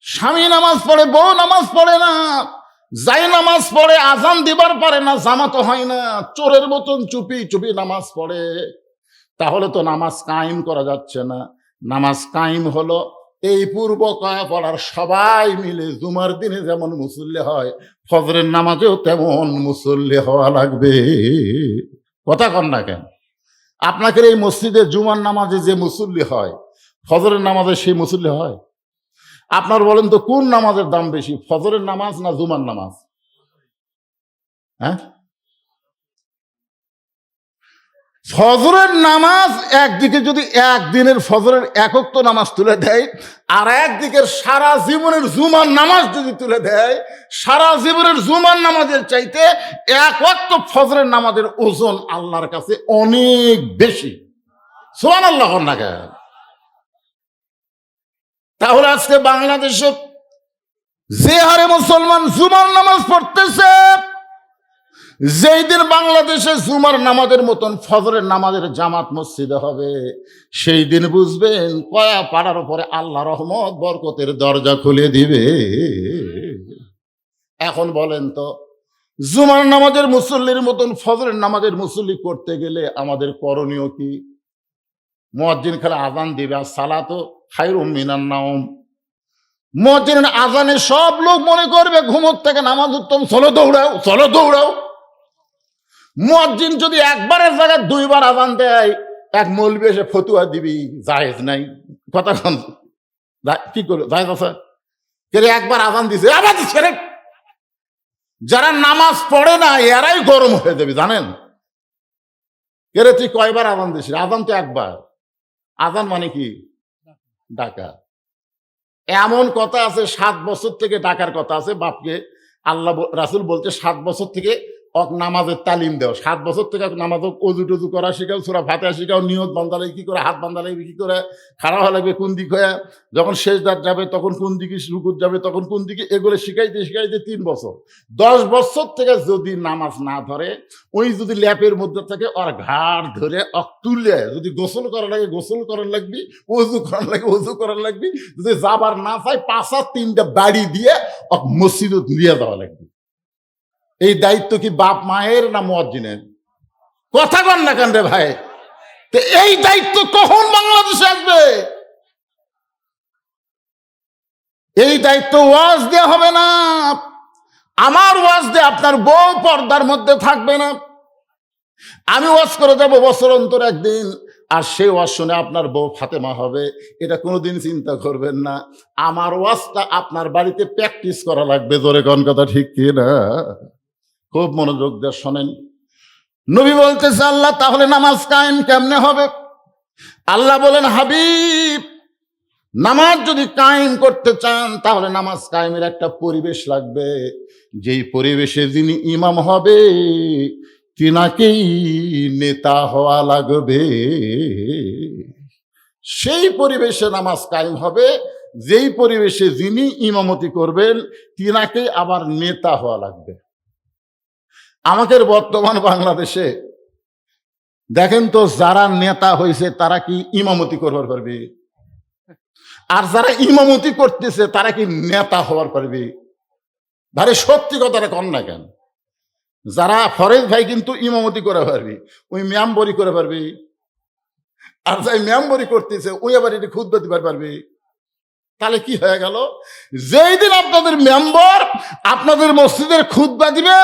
স্বামী নামাজ পড়ে, বউ নামাজ পড়ে না, যাই নামাজ পড়ে আজান দিবার পারে না, জামাত হয় না, চোরের মতন চুপি চুপি নামাজ পড়ে। তাহলে তো নামাজ কায়েম করা যাচ্ছে না। নামাজ কায়েম হলো এই পূর্ব কয়া পড়ার সবাই মিলে জুমার দিনে যেমন মুসল্লি হয়, ফজরের নামাজেও তেমন মুসল্লি হওয়া লাগবে। কথা কন না কেন? আপনাকে এই মসজিদে জুমার নামাজে যে মুসল্লি হয়, ফজরের নামাজে সেই মুসল্লি হয়? আপনার বলেন তো কোন নামাজের দাম বেশি, ফজরের নামাজ না জুমার নামাজ? হ্যাঁ, ফজরের নামাজ একদিকে যদি একদিনের ফজরের একক তো নামাজ তুলে দেয়, আর একদিকের সারা জীবনের জুমার নামাজ যদি তুলে দেয়, সারা জীবনের জুমার নামাজের চাইতে এক ওয়াক্ত ফজরের নামাজের ওজন আল্লাহর কাছে অনেক বেশি। সুবহানাল্লাহ না কেন? তাহলে আজকে বাংলাদেশে যে হারে মুসলমান জুমার নামাজ পড়তেছে, যেই দিন বাংলাদেশে জুমার নামাজের মতন ফজরের নামাজের জামাত মসজিদে হবে, সেই দিন বুঝবেন কয়া পাড়ার উপরে আল্লাহ রহমত বরকতের দরজা খুলে দিবে। এখন বলেন তো, জুমার নামাজের মুসল্লির মতন ফজরের নামাজের মুসল্লি করতে গেলে আমাদের করণীয় কি? মুয়াজ্জিন খালি আজান দিবে, আর সালাতু খায়রুম মিনান নাওম। মুয়াজ্জিনের আজানে সব লোক মনে করবে ঘুমোর থেকে নামাজ উত্তম, চলো দৌড়াও, চলো দৌড়াও। মুয়াজ্জিন যদি একবারের জায়গায় দুইবার আজান দেয়, এক মৌলবি এসে ফতুয়া দিবি জায়েজ নাই। কথা কন, কি করবে? জায়েজ আছে? কে একবার আজান দিছে আবার দিচ্ছে রে। যারা নামাজ পড়ে না এরাই গরম হয়ে যাবে, জানেন? কে রে তুই কয়বার আজান দিস? আজান তো একবার। আজান মানে কি? ডাকা। এমন কথা আছে 7 বছর থেকে ডাকার কথা আছে বাপকে। আল্লাহ রাসূল বলতে 7 বছর থেকে নামাজের তালিম দেও, 7 বছর থেকে নামাজ অজু টজু করা শিখাও, সূরা ফাতিহা শিখাও, নিয়ত বান্দালে কি করে, হাত বান্দালে কি করে, খাড়া হওয়া লাগবে কোন দিক হয়ে, যখন সেজদার যাবে তখন কোন দিকে, রুকুত যাবে তখন কোন দিকে, এগুলো শিখাইতে শিখাইতে 3 বছর। 10 বছর থেকে যদি নামাজ না ধরে, ওই যদি ল্যাপের মধ্যে থাকে ওর ঘাড় ধরে তুলে, যদি গোসল করা লাগে গোসল করার লাগবি, অজু করার লাগে অজু করার লাগবি, যদি যাবার না চাই 5-3টা বাড়ি দিয়ে মসজিদে নিয়ে যাওয়া লাগবে। এই দায়িত্ব কি বাপ মায়ের না মুয়াজ্জিনের? কথা কন না কেন রে ভাই? তো এই দায়িত্ব কখন বাংলাদেশে আসবে? এই দায়িত্ব ওয়াজ দেওয়া হবে না। আমার ওয়াজ দিয়ে আপনার বউ পর্দার মধ্যে থাকবে না। আমি ওয়াজ করে যাব বছর অন্তর একদিন, আর সেই ওয়াজ শুনে আপনার বউ ফাতেমা হবে, এটা কোনোদিন চিন্তা করবেন না। আমার ওয়াজটা আপনার বাড়িতে প্র্যাকটিস করা লাগবে। জোরে কোন কথা ঠিক কি না? খুব মনোযোগ দিয়ে শোনেন। নবী বলতেছে আল্লাহ তাহলে নামাজ কায়েম কেমনে হবে? আল্লাহ বলেন, হাবিব, নামাজ যদি কায়েম করতে চান তাহলে নামাজ কায়েমের একটা পরিবেশ লাগবে। যেই পরিবেশে যিনি ইমাম হবে তিনাকেই নেতা হওয়া লাগবে। সেই পরিবেশে নামাজ কায়েম হবে, যেই পরিবেশে যিনি ইমামতি করবেন তিনাকেই আবার নেতা হওয়া লাগবে। আমাদের বর্তমান বাংলাদেশে দেখেন তো, যারা নেতা হয়েছে তারা কি ইমামতি করবার পারবে? আর যারা ইমামতি করতেছে তারা কি নেতা হওয়ার পারবে? ভারে সত্যি কথাটা কন না কেন? যারা ফরেজ ভাই কিন্তু ইমামতি করে পারবে, ওই মেম্বরি করে পারবে। আর যাই মেম্বরি করতেছে ওই আবার এটি খুতবা দিবার পারবে। তাহলে কি হয়ে গেল? যেই দিন আপনাদের মেম্বার আপনাদের মসজিদের খুতবা দিবে,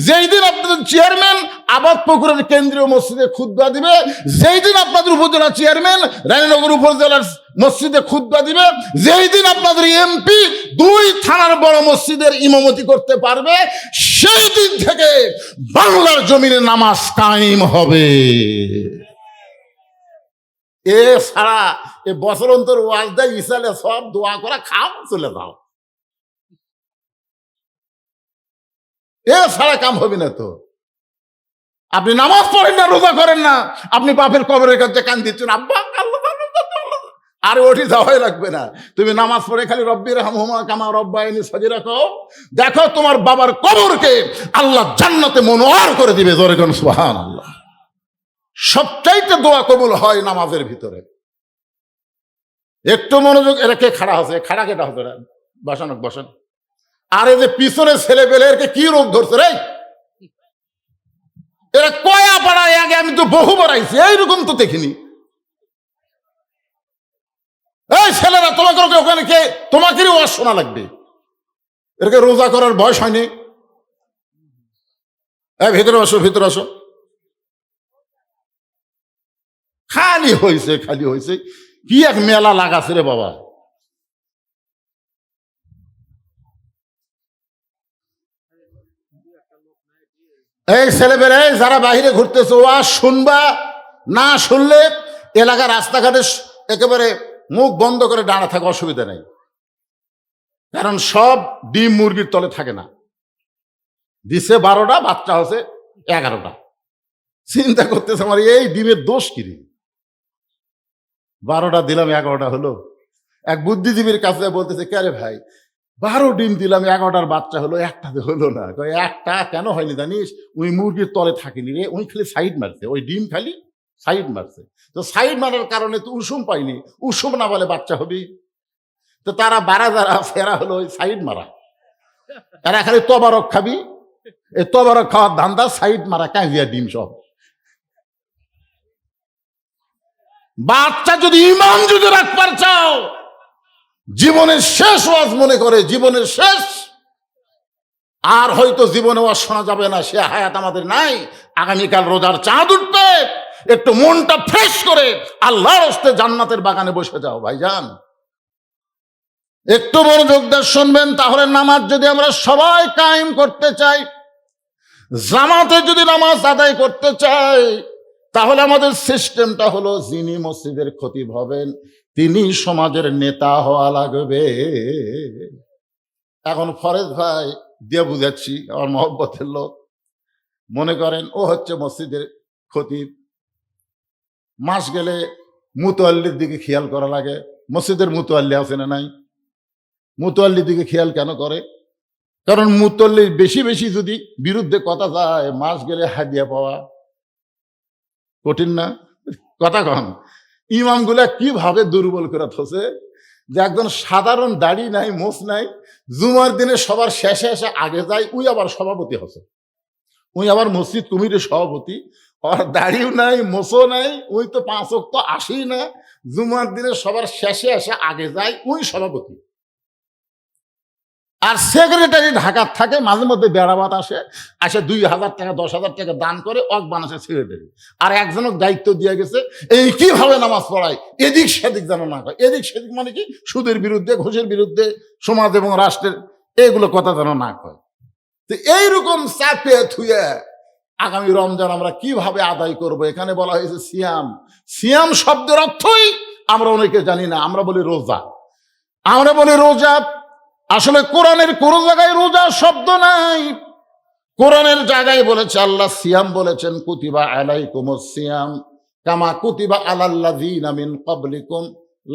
যেই দিন আপনাদের চেয়ারম্যান আবাদ পুকুরের কেন্দ্রীয় মসজিদে খুতবা দিবে, যেই দিন আপনাদের উপজেলা চেয়ারম্যান রানীনগর উপজেলার মসজিদে খুতবা দিবে, যেই দিন আপনাদের এমপি 2 থানার বড় মসজিদের ইমামতি করতে পারবে, সেই দিন থেকে বাংলার জমিনে নামাজ কায়েম হবে। এ ছাড়া এ বছর অন্তর ওয়াজ দেয়, ইসালে সব দোয়া করা, খাও চলে যাও, এ ছাড়া কাম হবে না। তো আপনি নামাজ পড়েন না, রোজা করেন না, আপনি বাপের কবরের কাছে কান দিচ্ছেন, আব্বা আর ওটি যাওয়াই লাগবে না। তুমি নামাজ পড়ে খালি রব্বি রাহমহুমা কামা রব্বায়ানি সগীরা কও, দেখো তোমার বাবার কবরকে আল্লাহ জান্নাতে মনোয়ার করে দিবে। জোরে কোন সুবহানাল্লাহ। সবচাইতে দোয়া কবুল হয় নামাজের ভিতরে। একটু মনোযোগ। এরা কে খাড়া হচ্ছে? খাড়া কেটা হবে? বসান বসেন। আর এই যে পিছনে ছেলে পেলে এরকে কি রোগ ধরছে রে? এরা কয়া পাড়ায় আগে আমি তো বহু বাড়াইছি, এইরকম তো দেখিনি। এই ছেলেরা তোমাকে ওখানে কে, তোমাকেরই ওয়াজ শোনা লাগবে। এরকে রোজা করার বয়স হয়নি। এই ভিতরে আসো, ভিতরে আসো। খালি হয়েছে, খালি হয়েছে। কি এক মেলা লাগাছে রে বাবা। এই ছেলেবেলে যারা বাহিরে ঘুরতেছে ওয়াজ শুনবা, না শুনলে এলাকার রাস্তাঘাটে একেবারে মুখ বন্ধ করে দাঁড়া থাকে, অসুবিধা নেই। কারণ সব ডিম মুরগির তলে থাকে না। দিছে 12টা, বাচ্চা হচ্ছে 11টা। চিন্তা করতেছে আমার এই ডিমের দোষ কি রে? 12টা দিলাম 11টা হলো। এক বুদ্ধিজীবীর কাছে বলতেছে, কে রে ভাই 12 ডিম দিলাম 11টার বাচ্চা হলো, একটাতে হলো না। একটা কেন হয়নি জানিস? ওই মুরগির তলে থাকেনি রে, ওই খালি সাইড মারছে, ওই ডিম খালি সাইড মারছে। তো সাইড মারার কারণে তো উষুম পাইনি, উষুম না বলে বাচ্চা হবে। তো তারা বারা যারা ফেরা হলো ওই সাইড মারা, তারা খালি তবারক খাবি, এই তবারক খাওয়ার ধান্দা, সাইড মারা কাঁজিয়া ডিম সব। বাচ্চা যদি ইমান যদি রাখবার চাও, জীবনের শেষ ওয়াজ মনে করে, জীবনের শেষ, আর হয়তো জীবনে ওয়াজ শোনা যাবে না, সে হায়াত আমাদের নাই। আগামীকাল রোজার চাঁদ উঠবে, একটু মনটা ফ্রেশ করে আল্লাহর হস্তে জান্নাতের বাগানে বসে যাও ভাইজান। একটু মনোযোগ দিয়ে শুনবেন। তাহলে নামাজ যদি আমরা সবাই কায়েম করতে চাই, জামাতে যদি নামাজ আদায় করতে চাই, তাহলে আমাদের সিস্টেমটা হলো, যিনি মসজিদের খতিব হবেন তিনি সমাজের নেতা হওয়া লাগবে। এখন ফরেজ ভাই দিয়ে বুঝাচ্ছি, আমার মহব্বতের লোক, মনে করেন ও হচ্ছে মসজিদের খতিব। মাস গেলে মুতোয়াল্লির দিকে খেয়াল করা লাগে। মসজিদের মুতোয়াল্লি আছে না নাই? মুতোয়াল্লির দিকে খেয়াল কেন করে? কারণ মুতোয়াল্লির বেশি বেশি যদি বিরুদ্ধে কথা যায়, মাস গেলে হাদিয়া পাওয়া কঠিন না? কথা কন। ইমামগুলা কিভাবে দুর্বল করে থসে, যে একজন সাধারণ দাড়ি নাই, মোছ নাই, জুমার দিনে সবার শেষে এসে আগে যায়, উই আবার সভাপতি হচ্ছে, উই আবার মসজিদ কমিটির সভাপতি। আর দাড়িও নাই, মোছও নাই, উই তো 5 ওয়াক্ত আসেই না, জুমার দিনে সবার শেষে এসে আগে যায়, উই সভাপতি। আর সেক্রেটারি ঢাকার থাকে, মাঝে মধ্যে বেড়াবাত আসে, 2000 টাকা 10,000 টাকা দান করে অক বানাচ্ছে সেক্রেটারি। আর একজনক দায়িত্ব দিয়ে গেছে, এই কিভাবে নামাজ পড়ায়, এদিক সেদিক যেন না কয়। এদিক সেদিক মানে কি? সুদের বিরুদ্ধে, ঘুষের বিরুদ্ধে, সমাজ এবং রাষ্ট্রের এগুলো কথা যেন না কয়। তো এইরকম চাপে থুয়ে আগামী রমজান আমরা কিভাবে আদায় করব? এখানে বলা হয়েছে সিয়াম। সিয়াম শব্দের অর্থই আমরা অনেকে জানি না, আমরা বলি রোজা। আমরা বলি রোজা, আসলে কোরআনের কোন জায়গায় রোজা শব্দ নাই। কোরআনের জায়গায় বলেছে, আল্লাহ সিয়াম বলেছেন, কুতিবা আলাইকুমুস সিয়াম কামা কুতিবা আলাল্লাযীনা মিন ক্বাবলিকুম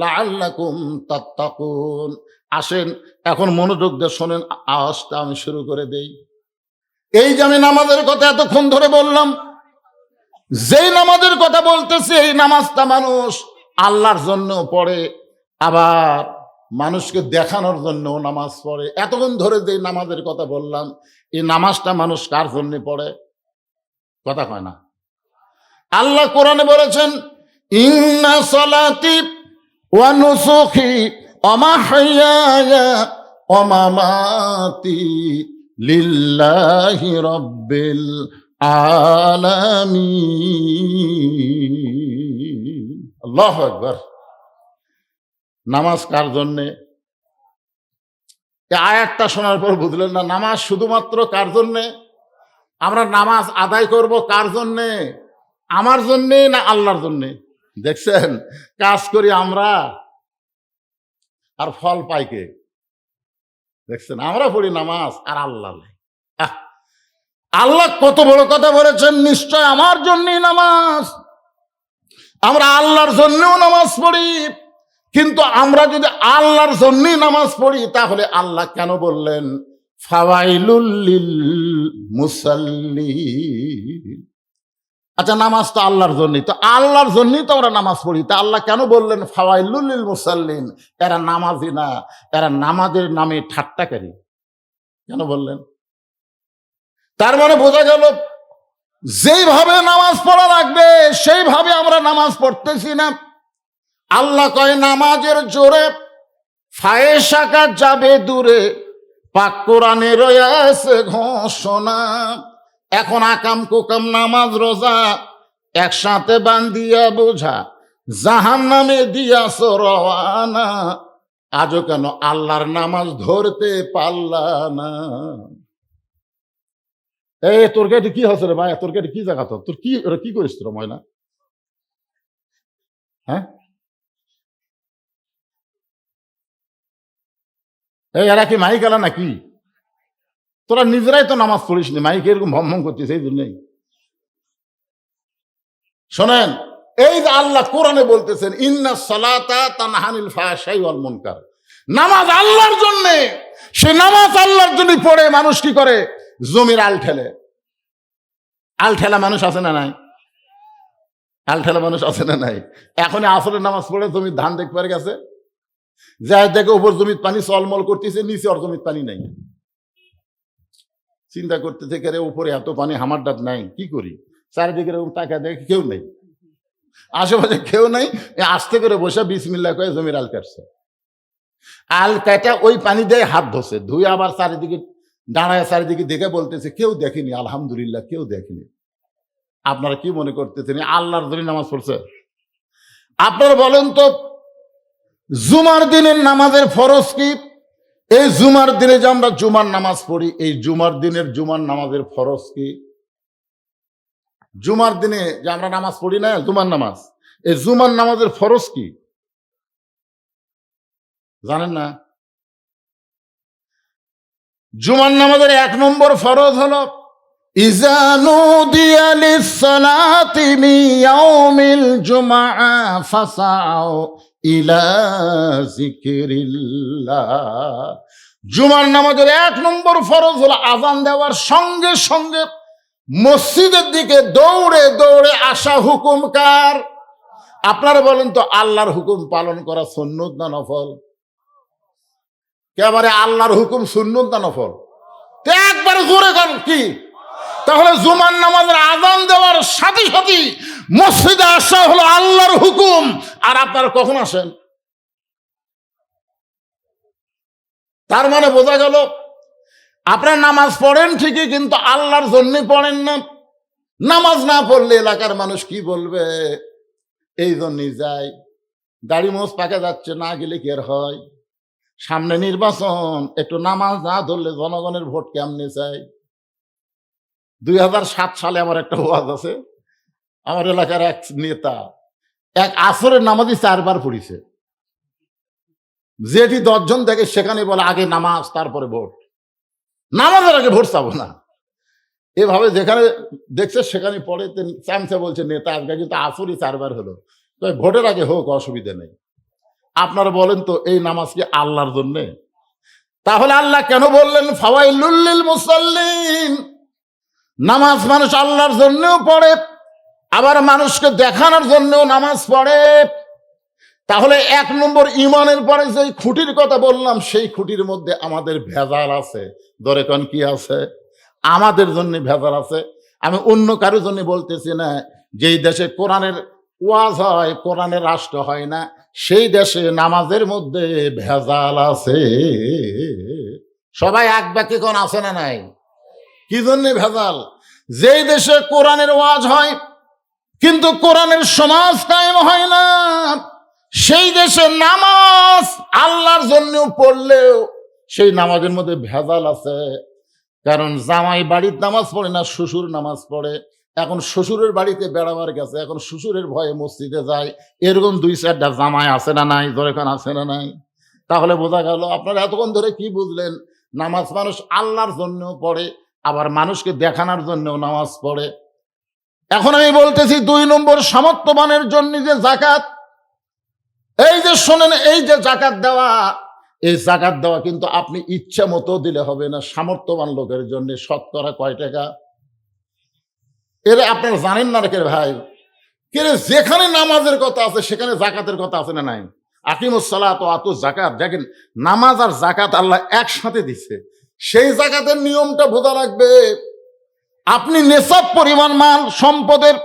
লাআল্লাকুম তাত্তাকুন। আসেন এখন মনোযোগ দিয়ে শোনেন, আওয়াজটা আমি শুরু করে দেই। এই যে আমি নামাজের কথা এতক্ষণ ধরে বললাম, যেই নামাজের কথা বলতেছি, এই নামাজটা মানুষ আল্লাহর জন্য পড়ে, আবার মানুষকে দেখানোর জন্য নামাজ পড়ে। এতক্ষণ ধরে যে নামাজের কথা বললাম, এই নামাজটা মানুষ কার জন্য পড়ে? কথা কয় না। আল্লাহ কোরআনে বলেছেন, ইন্না সলাতি ওয়া নুসুকি ওয়া মাহইয়ায়া ওয়া মামাতি লিল্লাহি রাব্বিল আলামিন। আল্লাহু আকবার। নামাজ কার জন্যে? আয়াতটা শোনার পর বুঝলেন না নামাজ শুধুমাত্র কার জন্যে? আমরা নামাজ আদায় করব কার জন্যে? আমার জন্যে না আল্লাহর জন্যে? দেখছেন, কাজ করি আমরা আর ফল পাই কে? দেখছেন, আমরা পড়ি নামাজ আর আল্লাহ নাই। আল্লাহ কত বড় কথা বলেছেন, নিশ্চয় আমার জন্যই নামাজ। আমরা আল্লাহর জন্যও নামাজ পড়ি, কিন্তু আমরা যদি আল্লাহর জন্যই নামাজ পড়ি, তাহলে আল্লাহ কেন বললেন ফাওয়াইলুল লিল মুসাল্লিন? আচ্ছা, নামাজ তো আল্লাহর জন্যই, তো আল্লাহর জন্যই তো আমরা নামাজ পড়ি। তা আল্লাহ কেন বললেন ফাওয়াইলুল লিল মুসাল্লিন, এরা নামাজি না, এরা নামাজের নামে ঠাট্টাকারী, কেন বললেন? তার মানে বোঝা গেল যেইভাবে নামাজ পড়া লাগবে সেইভাবে আমরা নামাজ পড়তেছি না। আল্লাহ কয় নামাজের জোরে ফায়েশাকা যাবে দূরে, পাক কোরআনে রয়েছে ঘোষণা। এখন আকাম কুকাম নামাজ রোজা একসাথে বান্ধিয়া বোঝা, জাহান নামে দিয়াছ রওয়ানা, আজও কেন আল্লাহর নামাজ ধরতে পারলা না? এই তোর গাড়ি কি হচ্ছে রে ভাই? তোর গাড়ি কি জায়গা? তোর কি ওরা কি করিস তোর ময়না? হ্যাঁ, এই এরা কি মাইক এলা নাকি? তোরা নিজেরাই তো নামাজ পড়িস নি, মাইক এরকম ভম করছিস এই জন্যই। শোনেন, এই যে আল্লাহ কোরআনে বলতেছেন ইন্না সালাতা তানহানিল ফাহশাই ওয়াল মুনকার, নামাজ আল্লাহর জন্য। সে নামাজ আল্লাহর জন্য পড়ে মানুষ কি করে? জমির আল ঠেলে। আল ঠেলা মানুষ আছে না নাই? আল ঠেলা মানুষ আছে না নাই? এখন আসরের নামাজ পড়ে জমির ধান দেখতে পারে গেছে, যাই দেখে উপর জমির পানি চলমল করতেছে, নিচে আর জমির পানি নাই। চিন্তা করতে থেকে রে উপরে এত পানি, হামার ডাট নাই, কি করি? চারিদিকে এরকম তাকা দেখে কেউ নেই, আশেপাশে কেউ নাই, আস্তে করে বসে বিসমিল্লাহ কয়ে জমির আল কাটছে। আল কাটা ওই পানি দিয়ে হাত ধসে, ধুয়ে আবার চারিদিকে দাঁড়ায় চারিদিকে দেখে বলতেছে কেউ দেখেনি, আলহামদুলিল্লাহ কেউ দেখেনি। আপনারা কি মনে করতেছেন আল্লাহর জন্য নামাজ পড়ছে? আপনারা বলেন তো, জুমার দিনের নামাজের ফরজ কি? এই জুমার দিনে যে আমরা জুমার নামাজ পড়ি, এই জুমার দিনের জুমার নামাজের ফরজ কি? জুমার দিনে যে আমরা নামাজ পড়ি না জুমার নামাজ, এই জুমার নামাজের ফরজ কি জানেন না? জুমার নামাজের 1 নম্বর ফরজ হলো ইযা নুদিয়া লিস-সালাতি মিন ইয়াউমিল জুমআ ফাসাউ ইলা যিকরিল্লাহ। জুমার নামাজের 1 নম্বর ফরজ হলো আযান দেওয়ার সঙ্গে সঙ্গে মসজিদের দিকে দৌড়ে দৌড়ে আসা। হুকুম কার? আপনারা বলেন তো, আল্লাহর হুকুম পালন করা সুন্নত না নফল? একেবারে আল্লাহর হুকুম সুন্নত না নফল? একবারে জোরে কর কি? তাহলে জুমার নামাজের আযান দেওয়ার সাথে সাথে মসজিদে আসা হলো আল্লাহর হুকুম। আর আপনারা কখন আসেন? তার মানে বোঝা গেল আপনার নামাজ পড়েন ঠিকই, কিন্তু আল্লাহর জন্য পড়েন না। নামাজ না পড়লে এলাকার মানুষ কি বলবে? এই জন্যই যাই, দাড়ি মোজ পাকে যাচ্ছে, না গেলে কি আর হয়? সামনে নির্বাচন, একটু নামাজ না ধরলে জনগণের ভোট কেমনে চাই? 2007 সালে আমার একটা ওয়াজ আছে, আমার এলাকার এক নেতা এক আসরের নামাজই 4 বার পড়িছে। যেটি 10 জন দেখে সেখানে বলে আগে নামাজ তারপরে ভোট, নামাজের আগে ভোট চাবো না। এভাবে যেখানে দেখছে সেখানে পড়ে চামচা বলছে নেতা আজকে কিন্তু আসরই 4 বার হলো, ভোটের আগে হোক, অসুবিধা নেই। আপনারা বলেন তো, এই নামাজ কি আল্লাহর জন্য? তাহলে আল্লাহ কেন বললেন ফাওয়াইলুল লিল মুসাল্লিন? নামাজ মানুষ আল্লাহর জন্যও পড়ে, আবার মানুষকে দেখানোর জন্যও নামাজ পড়ে। তাহলে 1 নম্বর ঈমানের পরে যে খুঁটির কথা বললাম, সেই খুঁটির মধ্যে আমাদের ভেজাল আছে। ধরে কোন কি আছে? আমাদের জন্য ভেজাল আছে। আমি অন্য কারোর জন্য বলতেছি না। যেই দেশে কোরআনের ওয়াজ হয়, কোরআনের রাষ্ট্র হয় না, সেই দেশে নামাজের মধ্যে ভেজাল আছে। সবাই এক বাক্যে কোন আছে না নাই? কি জন্য ভেজাল? যেই দেশে কোরআনের ওয়াজ হয় কিন্তু কোরআনের সমাজ কায়েম হয় না, সেই দেশে নামাজ আল্লাহর জন্য পড়লেও সেই নামাজের মধ্যে ভেজাল আছে। কারণ জামাই বাড়ির নামাজ পড়ে না, শ্বশুর নামাজ পড়ে। এখন শ্বশুরের বাড়িতে বেড়াবার গেছে, এখন শ্বশুরের ভয়ে মসজিদে যায়। এরকম 2-4টা জামাই আছে না নাই? দরকার আছে না নাই? তাহলে বোঝা গেল আপনারা এতক্ষণ ধরে কি বুঝলেন? নামাজ মানুষ আল্লাহর জন্য পড়ে, আবার মানুষকে দেখানোর জন্য নামাজ পড়ে। এখন আমি বলতেছি 2 নম্বর সামর্থ্যবানের জন্য যে জাকাত, এই যে শোনেন, এই যে জাকাত দেওয়া, এই জাকাত দেওয়া কিন্তু আপনি ইচ্ছা মতো দিলে হবে না। সামর্থ্যবান লোকের জন্য শতকরা কয় টাকা? এরা আপনারা জানেন না রে ভাই, কে যেখানে নামাজের কথা আছে সেখানে জাকাতের কথা আছে না নাই? আকিমুস সালাত ওয়া আতুজ যাকাত, দেখেন নামাজ আর জাকাত আল্লাহ একসাথে দিছে। সেই জাকাতের নিয়মটা বোঝা লাগবে। আপনি নেশাব পরিমাণ মাল সম্পদের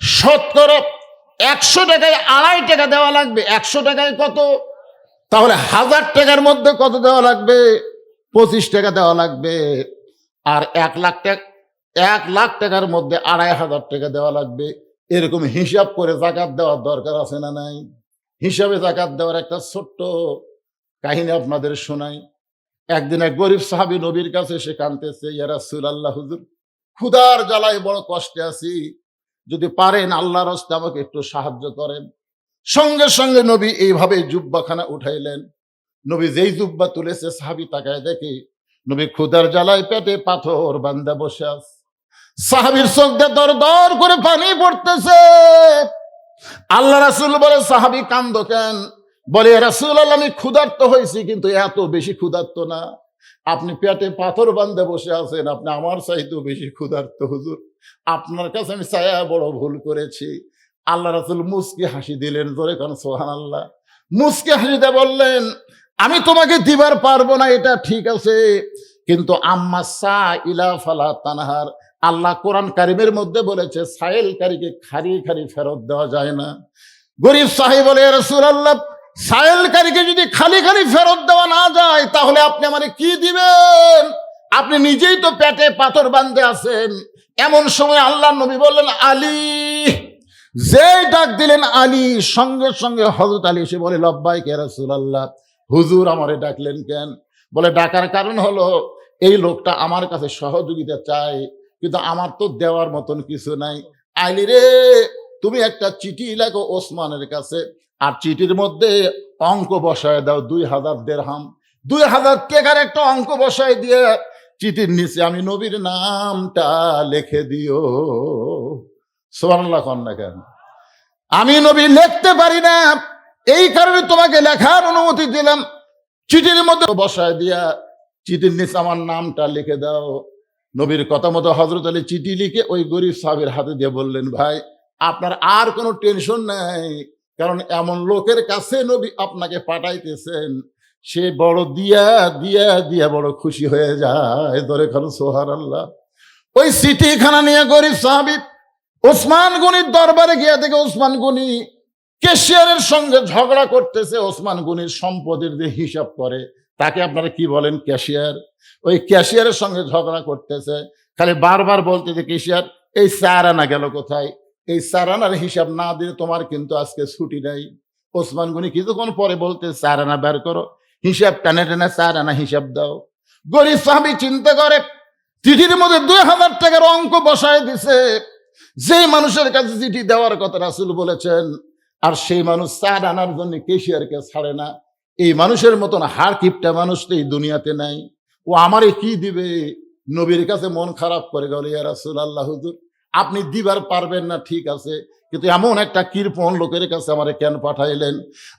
শতকরা 100 টাকায় 2.5 টাকা দেওয়া লাগবে। 100 টাকায় কত? তাহলে 1000 টাকার মধ্যে কত দেওয়া লাগবে? 25 টাকা দেওয়া লাগবে। আর 1 লাখ টাকা, 1 লাখ টাকার মধ্যে 2500 টাকা দেওয়া লাগবে। এরকম হিসাব করে জাকাত দেওয়ার দরকার আছে না নাই? হিসাবে জাকাত দেওয়ার একটা ছোট্ট কাহিনী আপনাদের শোনাই। একদিন এক গরিব সাহাবী নবীর কাছে এসে কাঁদতেছে, ইয়া রাসূলুল্লাহ, হুজুর ক্ষুধার জ্বালায় বড় কষ্টে আছি, যদি পারেন আল্লাহর রাস্তে আমাকে একটু সাহায্য করেন। সঙ্গে সঙ্গে নবী এইভাবে জুব্বাখানা উঠাইলেন। নবী যেই জুব্বা তুলেছে সাহাবী তাকায় দেখে নবী ক্ষুধার জ্বালায় পেটে পাথর বান্ধা বসে আছে। সাহাবীর চোখ দিয়ে দর দর করে পানি পড়তেছে। আল্লাহ রাসূল বলে, সাহাবী কান্দো কেন? বলে, রাসূলুল্লাহ, আমি ক্ষুধার্ত হয়েছি, কিন্তু এত বেশি ক্ষুধার্ত না। আপনি পেটে পাথর বান্ধে বসে আছেন, আপনি আমার চাইতেও বেশি ক্ষুধার্ত হুজুর। আপনার কাছে আমি চায়া বড় ভুল করেছি। আল্লাহ রাসূল মুস্কি হাসি দিলেন, জোরে কান সুবহানাল্লাহ। মুস্কি হাসিতে বললেন, আমি তোমাকে দিবার পারবো না, এটা ঠিক আছে, কিন্তু আম্মা সাইলা ফালা তানহার। আল্লাহ কোরআন কারিমের মধ্যে বলেছে সাইলকারীকে খারি খারি ফেরত দেওয়া যায় না। গরিব সাহেব বলে, ইয়া রাসূলুল্লাহ, সাইলকারীকে যদি খালি খালি ফেরত দেওয়া না যায় তাহলে আপনি আমারে কি দিবেন? আপনি নিজেই তো পেটে পাথর বাঁধতে আছেন। এমন সময় আল্লাহ নবী বললেন, আলী। যে ডাক দিলেন আলী, সঙ্গে সঙ্গে হযরত আলী এসে বলে, লব্বাইক ইয়া রাসূলুল্লাহ, হুজুর আমারে ডাকলেন কেন? বলে, ডাকার কারণ হলো এই লোকটা আমার কাছে সহযোগিতা চায়, কিন্তু আমার তো দেওয়ার মতন কিছু নাই। আলী রে, তুমি একটা চিঠি লেখো ওসমানের কাছে, আর চিঠির মধ্যে অঙ্ক বসায় দাও 2000 দিরহাম। 2000 টাকার একটা অঙ্ক বসায় দিয়ে চিঠির নিচে আমি নবীর নামটা লিখে দিও। সুবহানাল্লাহ কন না কেন? আমি নবী লিখতে পারি না, এই কারণে তোমাকে লেখার অনুমতি দিলাম। চিঠির মধ্যে বসায় দিয়া চিঠির নিচে আমার নামটা লিখে দাও। নবীর কথা মতো হযরত আলী চিঠি লিখে ওই গরিব সাহাবীর হাতে দিয়ে বললেন, ভাই আপনার আর কোনো টেনশন নাই, কারণ এমন লোকের কাছে নবী আপনাকে পাঠাইতেছেন, সে বড় দিয়া দিয়া দিয়া বড় খুশি হয়ে যায়। ধরে খানো সুবহানাল্লাহ। ওই চিঠিখানা নিয়ে গরিব সাহাবী ওসমান গনির দরবারে গিয়া দেখে ওসমান গনি ক্যাশিয়ারের সঙ্গে ঝগড়া করতেছে। ওসমান গনির সম্পদের যে হিসাব করে তাকে আপনারা কি বলেন? ক্যাশিয়ার। ওই ক্যাশিয়ারের সঙ্গে ঝগড়া করতেছে, খালি বারবার বলতেছে, ক্যাশিয়ার এই 4 আনা গেল কোথায়? এই 4 আনার হিসাব না দিলে তোমার কিন্তু আজকে ছুটি নাই। ওসমান গনি কিছুক্ষণ পরে বলতে, 4 আনা বের করো, হিসাব টানে টানে 4 আনা হিসাব দাও। গরিব সাহাবী চিন্তা করে, চিঠির মধ্যে 2000 টাকার অঙ্ক বসায় দিছে। যে মানুষের কাছে চিঠি দেওয়ার কথা রাসূল বলেছেন, আর সেই মানুষ 4 আনার জন্য ক্যাশিয়ারকে ছাড়ে না। এই মানুষের মতন হাড় কিপটা মানুষ তো এই দুনিয়াতে নাই। ও আমারে কি দিবে? নবীর কাছে মন খারাপ করে গেল, ইয়া রাসূলুল্লাহ, হুজুর আপনি দিবার পারবেন না ঠিক আছে, কিন্তু এমন একটা কৃপণ লোকের কাছে আমারে কেন পাঠাইলেন?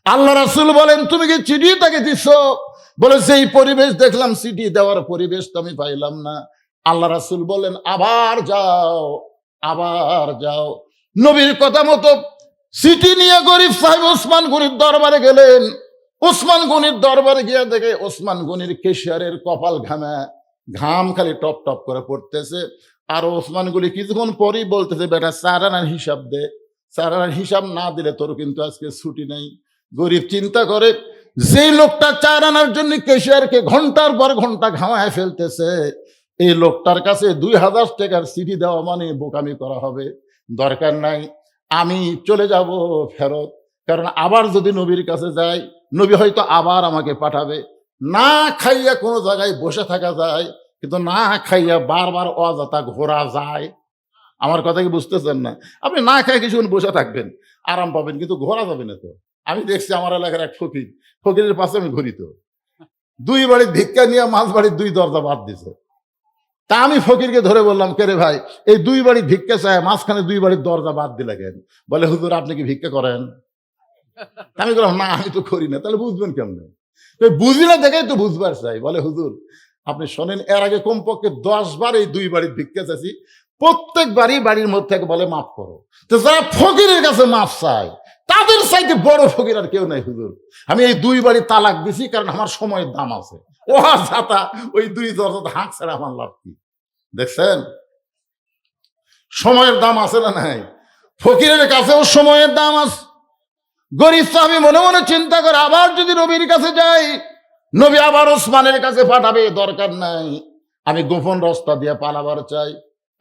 আল্লাহ রাসূল বলেন, তুমি কি চিঠি তাকে দিছ? বলে, সেই পরিবেশ দেখলাম, চিঠি দেওয়ার পরিবেশ তো আমি পাইলাম না। আল্লাহ রাসূল বলেন, আবার যাও, আবার যাও। নবীর কথা মতো চিঠি নিয়ে গরিব সাহেব ওসমান গনির দরবারে গেলেন। ওসমান গনির দরবারে গিয়ে দেখে ওসমান গনির ক্যাশিয়ারের কপাল ঘামে, ঘাম খালি টপ টপ করে পড়তেছে। আর ওসমান গনি কিছুক্ষণ পরেই বলতেছে, বেটা 4 আনার হিসাব দে, 4 আনার হিসাব না দিলে তোর কিন্তু আজকে ছুটি নেই। গরিব চিন্তা করে, যেই লোকটা 4 আনার জন্য ক্যাশিয়ারকে ঘন্টার পর ঘন্টা ঘামায় ফেলতেছে, এই লোকটার কাছে 2000 টাকার চিঠি দেওয়া মানে বোকামি করা হবে। দরকার নাই, আমি চলে যাব ফেরত, কারণ আবার যদি নবীর কাছে যাই, নবী হয়তো আবার আমাকে পাঠাবে। না খাইয়া কোনো জায়গায় বসে থাকা যায়, কিন্তু না খাইয়া বারবার অযথা ঘোরা যায়। আমার কথা কি বুঝতেছেন না? আপনি না খাই কিছুক্ষণ বসে থাকবেন, আরাম পাবেন, কিন্তু ঘোরা যাবে না তো। আমি দেখছি আমার এলাকার এক ফকির, ফকিরের পাশে আমি ঘুরি তো, 2 বাড়ির ভিক্ষা নিয়ে মাঝ বাড়ির 2 দরজা বাদ দিছে। তা আমি ফকিরকে ধরে বললাম, কে রে ভাই, এই 2 বাড়ি ভিক্ষা চায়, মাঝখানে 2 বাড়ির দরজা বাদ দিলে কেন? বলে, হুজুর আপনি কি ভিক্ষা করেন? আমি বললাম, না আমি তো করি না। তাহলে বুঝবেন কেমনে? বুঝি না দেখেই তো বুঝবার চাই। বলে, হুজুর আপনি শোনেন, এর আগে কমপক্ষে 10 বার এই 2 বাড়ির ভিক্ষা চাইছি, প্রত্যেক বাড়ির মধ্যে থেকে বলে মাফ করো। তো যারা ফকিরের কাছে মাফ চায় তাদের চাইতে বড় ফকির আর কেউ নাই হুজুর। আমি এই 2 বাড়ি তালাক দিছি কারণ আমার সময়ের দাম আছে। ও ছাতা ওই 2 দরজা হাঁক ছাড়া আমার লাভ কি? দেখছেন সময়ের দাম আছে না নাই? ফকিরের কাছেও সময়ের দাম আছে। গরিব সাহাবী মনে মনে চিন্তা করে আবার যদি নবীর কাছে যাই, নবী আবার ওসমানের কাছে পাঠাবে, দরকার নাই, আমি গোপন রাস্তা দিয়ে পালাবার চাই।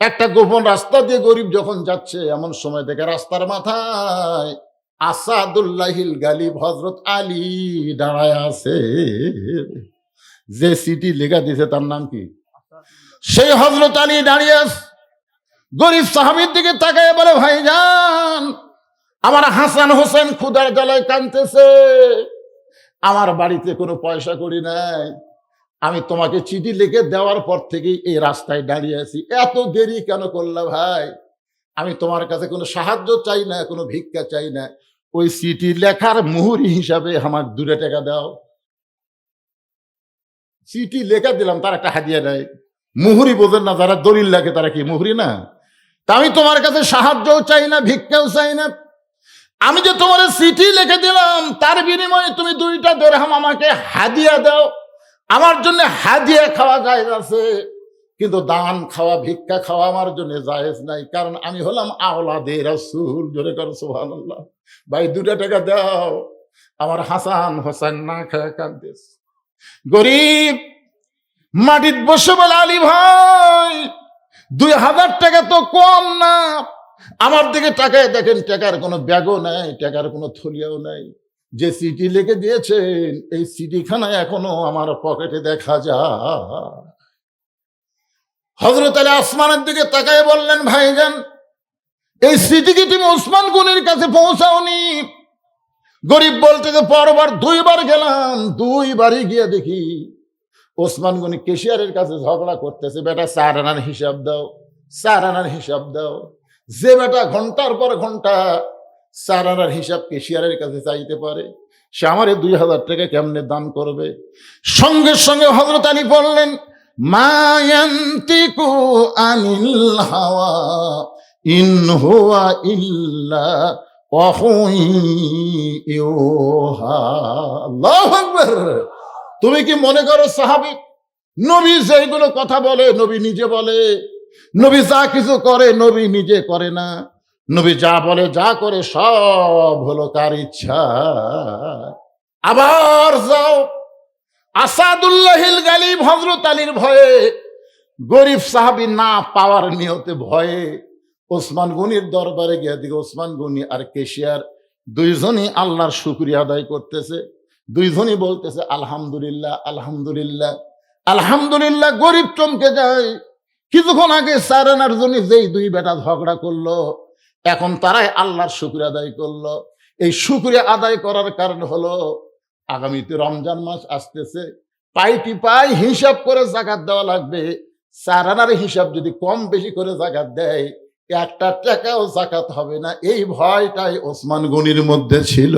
একটা গোপন রাস্তা দিয়ে গরিব যখন যাচ্ছে এমন সময় দেখে রাস্তার মাথায় আসাদুল্লাহিল গালিব হযরত আলী দাঁড়ায় আছে। যে সিটি লেখা দিয়েছে তার নাম কি? সেই হযরত আলী দাঁড়িয়ে আছে। গরিব সাহাবীর দিকে তাকায় বলে, ভাইজান আমার হাসান হোসেন ক্ষুধার জ্বালায় কাঁদতেছে, আমার বাড়িতে কোনো পয়সা করি নাই, আমি তোমাকে চিঠি লিখে দেওয়ার পর থেকেই এই রাস্তায় দাঁড়িয়ে আছি, এত দেরি কেন করলা ভাই? আমি তোমার কাছে কোনো সাহায্য চাই না, কোনো ভিক্ষা চাই না, ওই চিঠি লেখার মুহুরি হিসাবে আমার 2 টাকা দাও। চিঠি লেখা দিলাম, তার একটা হাদিয়া দেয়। মুহুরি বোঝেন না যারা দলিল লেখে তারা কি মুহুরি না? তা আমি তোমার কাছে সাহায্যও চাই না, ভিক্ষাও চাই না, আমি যে তোমার চিঠি লিখে দিলাম তার বিনিময়ে তুমি 2টা দিরহাম আমাকে হাদিয়া দাও। আমার জন্য হাদিয়া খাওয়া জায়েজ আছে, কিন্তু দান খাওয়া, ভিক্ষা খাওয়া আমার জন্য জায়েজ নাই, কারণ আমি হলাম আওলাদে রাসূল। জোরে করো সুবহানাল্লাহ। ভাই 2 টাকা দাও। আমার হাসান হোসেন না খায় কাঁদতেছে। গরিব মাটিত বসে বলে, আলী ভাই 2000 টাকা তো কম না। আমার দিকে টাকায় দেখেন, টাকার কোনো ব্যাগও নাই, টাকার কোনো থলিয়াও নাই। যে চিঠি লিখে দিয়েছেন এই চিঠিখানা এখনো আমার পকেটে দেখা যায়। হযরত আলী আসমানের দিকে তাকায় বললেন, ভাইজান এই চিঠি কি তুমি ওসমান গনির কাছে পৌঁছাওনি? গরিব বলতে যে পরবার 2 বার গেলাম, 2 বারই গিয়ে দেখি ওসমান গনি কেশিয়ারের কাছে ঝগড়া করতেছে, বেটা 4 আনার হিসাব দাও, 4 আনার হিসাব দাও। যে বেটা ঘন্টার পর ঘন্টা 4 আনার হিসাব কেশিয়ারের কাছে চাইতে পারে, সে আমারে 2000 টাকা কেমনে দান করবে? সঙ্গে সঙ্গে হযরত আলী বললেন, মা ইয়ান্তিকু আনিল হাওয়া ইন হুয়া ইল্লা ওয়াহয়ুহা। আল্লাহু আকবার। তুমি কি মনে করো সাহাবী নবী যেগুলো কথা বলে নবী নিজে বলে? নবী যা কিছু করে নবী নিজে করে না। নবী যা বলে যা করে সব হলো কার ইচ্ছা। আবার যাও আসাদুল্লাহিল গালিব হযরত আলীর ভয়ে, গরিব সাহাবী না পাওয়ার নিয়তে ভয়ে ওসমান গনির দরবারে গিয়ে দিকে ওসমান গনি আর কেশিয়ার 2 জনই আল্লাহর শুকরিয়া আদায় করতেছে। 2 জনই বলতেছে আলহামদুলিল্লাহ, আলহামদুলিল্লাহ, আলহামদুলিল্লাহ। গরিব চমকে যায়। কিছুক্ষণ আগে 4 আনার জন্য যেই 2 বেটা ঝগড়া করলো, এখন তারাই আল্লাহর শুকরিয়া আদায় করলো। এই শুকরিয়া আদায় করার কারণ হলো আগামীতে রমজান মাস আসতেছে, পাইটি পাই হিসাব করে যাকাত দেওয়া লাগবে। 4 আনার হিসাব যদি কম বেশি করে যাকাত দেয় 1 টাকাও যাকাত হবে না, এই ভয়টাই ওসমান গনির মধ্যে ছিল।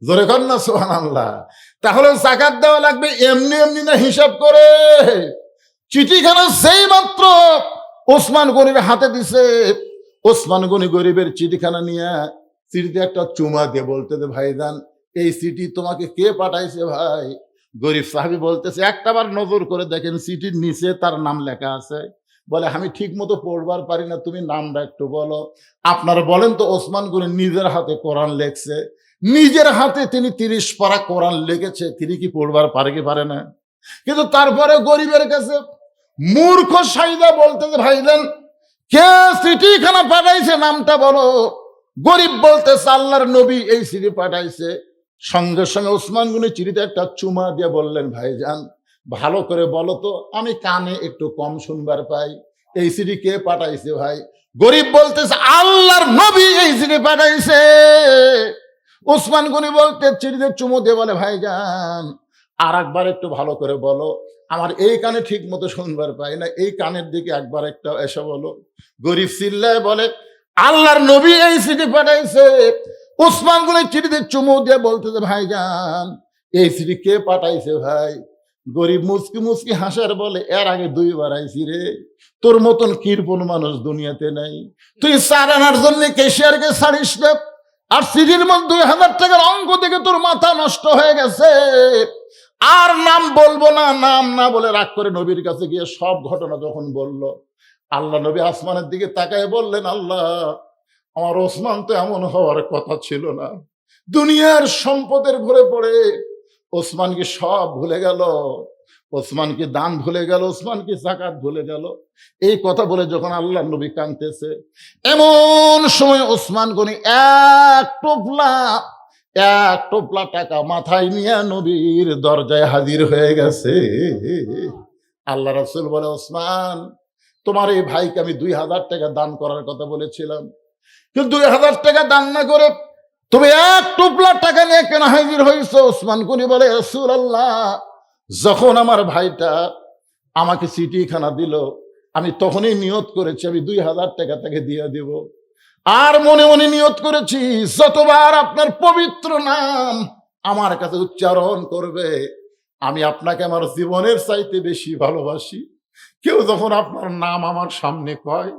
জোরে কর না সুবহানাল্লাহ। তাহলে যাকাত দেওয়া লাগবে এমনি এমনি না, হিসাব করে। চিঠিখানা সেই মাত্র ওসমান গনির হাতে দিছে, ওসমান গনি গরিবের চিঠিখানা নিয়ে চিঠিতে একটা চুমা দিয়ে বলতে দে, ভাইজান এই চিঠি তোমাকে কে পাঠাইছে ভাই? গরিব সাহাবী বলতেছে, একটাবার নজর করে দেখেন চিঠির নিচে তার নাম লেখা আছে। বলে, আমি ঠিক মতো পড়বার পারি না, তুমি নামটা একটু বলো। আপনারা বলেন তো ওসমান গনি নিজের হাতে কোরআন লেখছে, নিজের হাতে তিনি 30 পারা কোরআন লিখেছে, তিনি কি পড়বার পারে কি পারে না? কিন্তু তারপরে গরিবের কাছে মূর্খ সাইদা বলতেছে, ভাইজান কে চিঠিখানা পাঠাইছে নামটা বলো। গরিব বলতেছে, আল্লাহর নবী এই চিঠি পাঠাইছে। সঙ্গে সঙ্গে ওসমান গনি চিঠিতে একটা চুমা দিয়ে বললেন, ভাইজান ভালো করে বলো তো, আমি কানে একটু কম শুনবার পাই, এই চিঠি কে পাঠাইছে ভাই? গরিব বলতেছে, আল্লাহর নবী এই চিঠি পাঠাইছে। ওসমান গনি বলতে চিঠিতে চুমু দিয়ে বলে, ভাইজান আর একবার একটু ভালো করে বলো, আমার এই কানে ঠিক মতো শুনবার পাই না, এই কানের দিকে একবার একটা এসে বলো। গরিব চিল্লায় বলে, আল্লাহর নবী এই চিঠি পাঠাইছে। ওসমান গনি চিঠিতে চুমু দিয়ে বলতেছে, ভাইজান এই চিঠি কে পাঠাইছে ভাই? গরিব মুচকি মুচকি হাসার বলে, এর আগে 2 বার আইছি রে, তোর মতন কৃপণ মানুষ দুনিয়াতে নাই। তুই 4 আনার জন্য কেশিয়ারকে ছাড়িস না, আর সিটির মধ্যে 2000 টাকার অঙ্ক থেকে তোর মাথা নষ্ট হয়ে গেছে। আর নাম বলবো না, নাম না বলে রাগ করে নবীর কাছে গিয়ে সব ঘটনা যখন বলল, আল্লাহ নবী আসমানের দিকে তাকায় বললেন, আল্লাহ, আমার ওসমান তো এমন হওয়ার কথা ছিল না। দুনিয়ার সম্পদের ঘুরে পড়ে ওসমান কি সব ভুলে গেল, ওসমান কি দান ভুলে গেল, ওসমান কি যাকাত ভুলে গেল। এই কথা বলে যখন আল্লাহ নবী কাঁদতেছে, এমন সময় ওসমান গনি এক টোপলা টাকা মাথায় নিয়ে নবীর দরজায় হাজির হয়ে গেছে। আল্লাহ রাসূল বলে, ওসমান, তোমার এই ভাইকে আমি 2000 টাকা দান করার কথা বলেছিলাম, কিন্তু 2000 টাকা দান না করে তুমি এক টোপলা টাকা নিয়ে কেন হাজির হয়েছো? ওসমান গনি বলে, রাসূলুল্লাহ, যখন আমার ভাইটা আমাকে চিঠিখানা দিল, আমি তখনই নিয়ত করেছি আমি 2000 টাকা তাকে দিয়ে দেব। আর মনে মনে নিয়ত করেছি, যতবার আপনার পবিত্র নাম আমার কাছে উচ্চারণ করবে, আমি আপনাকে আমার জীবনের চাইতে বেশি ভালোবাসি। কেউ যখন আপনার নাম আমার সামনে কয়,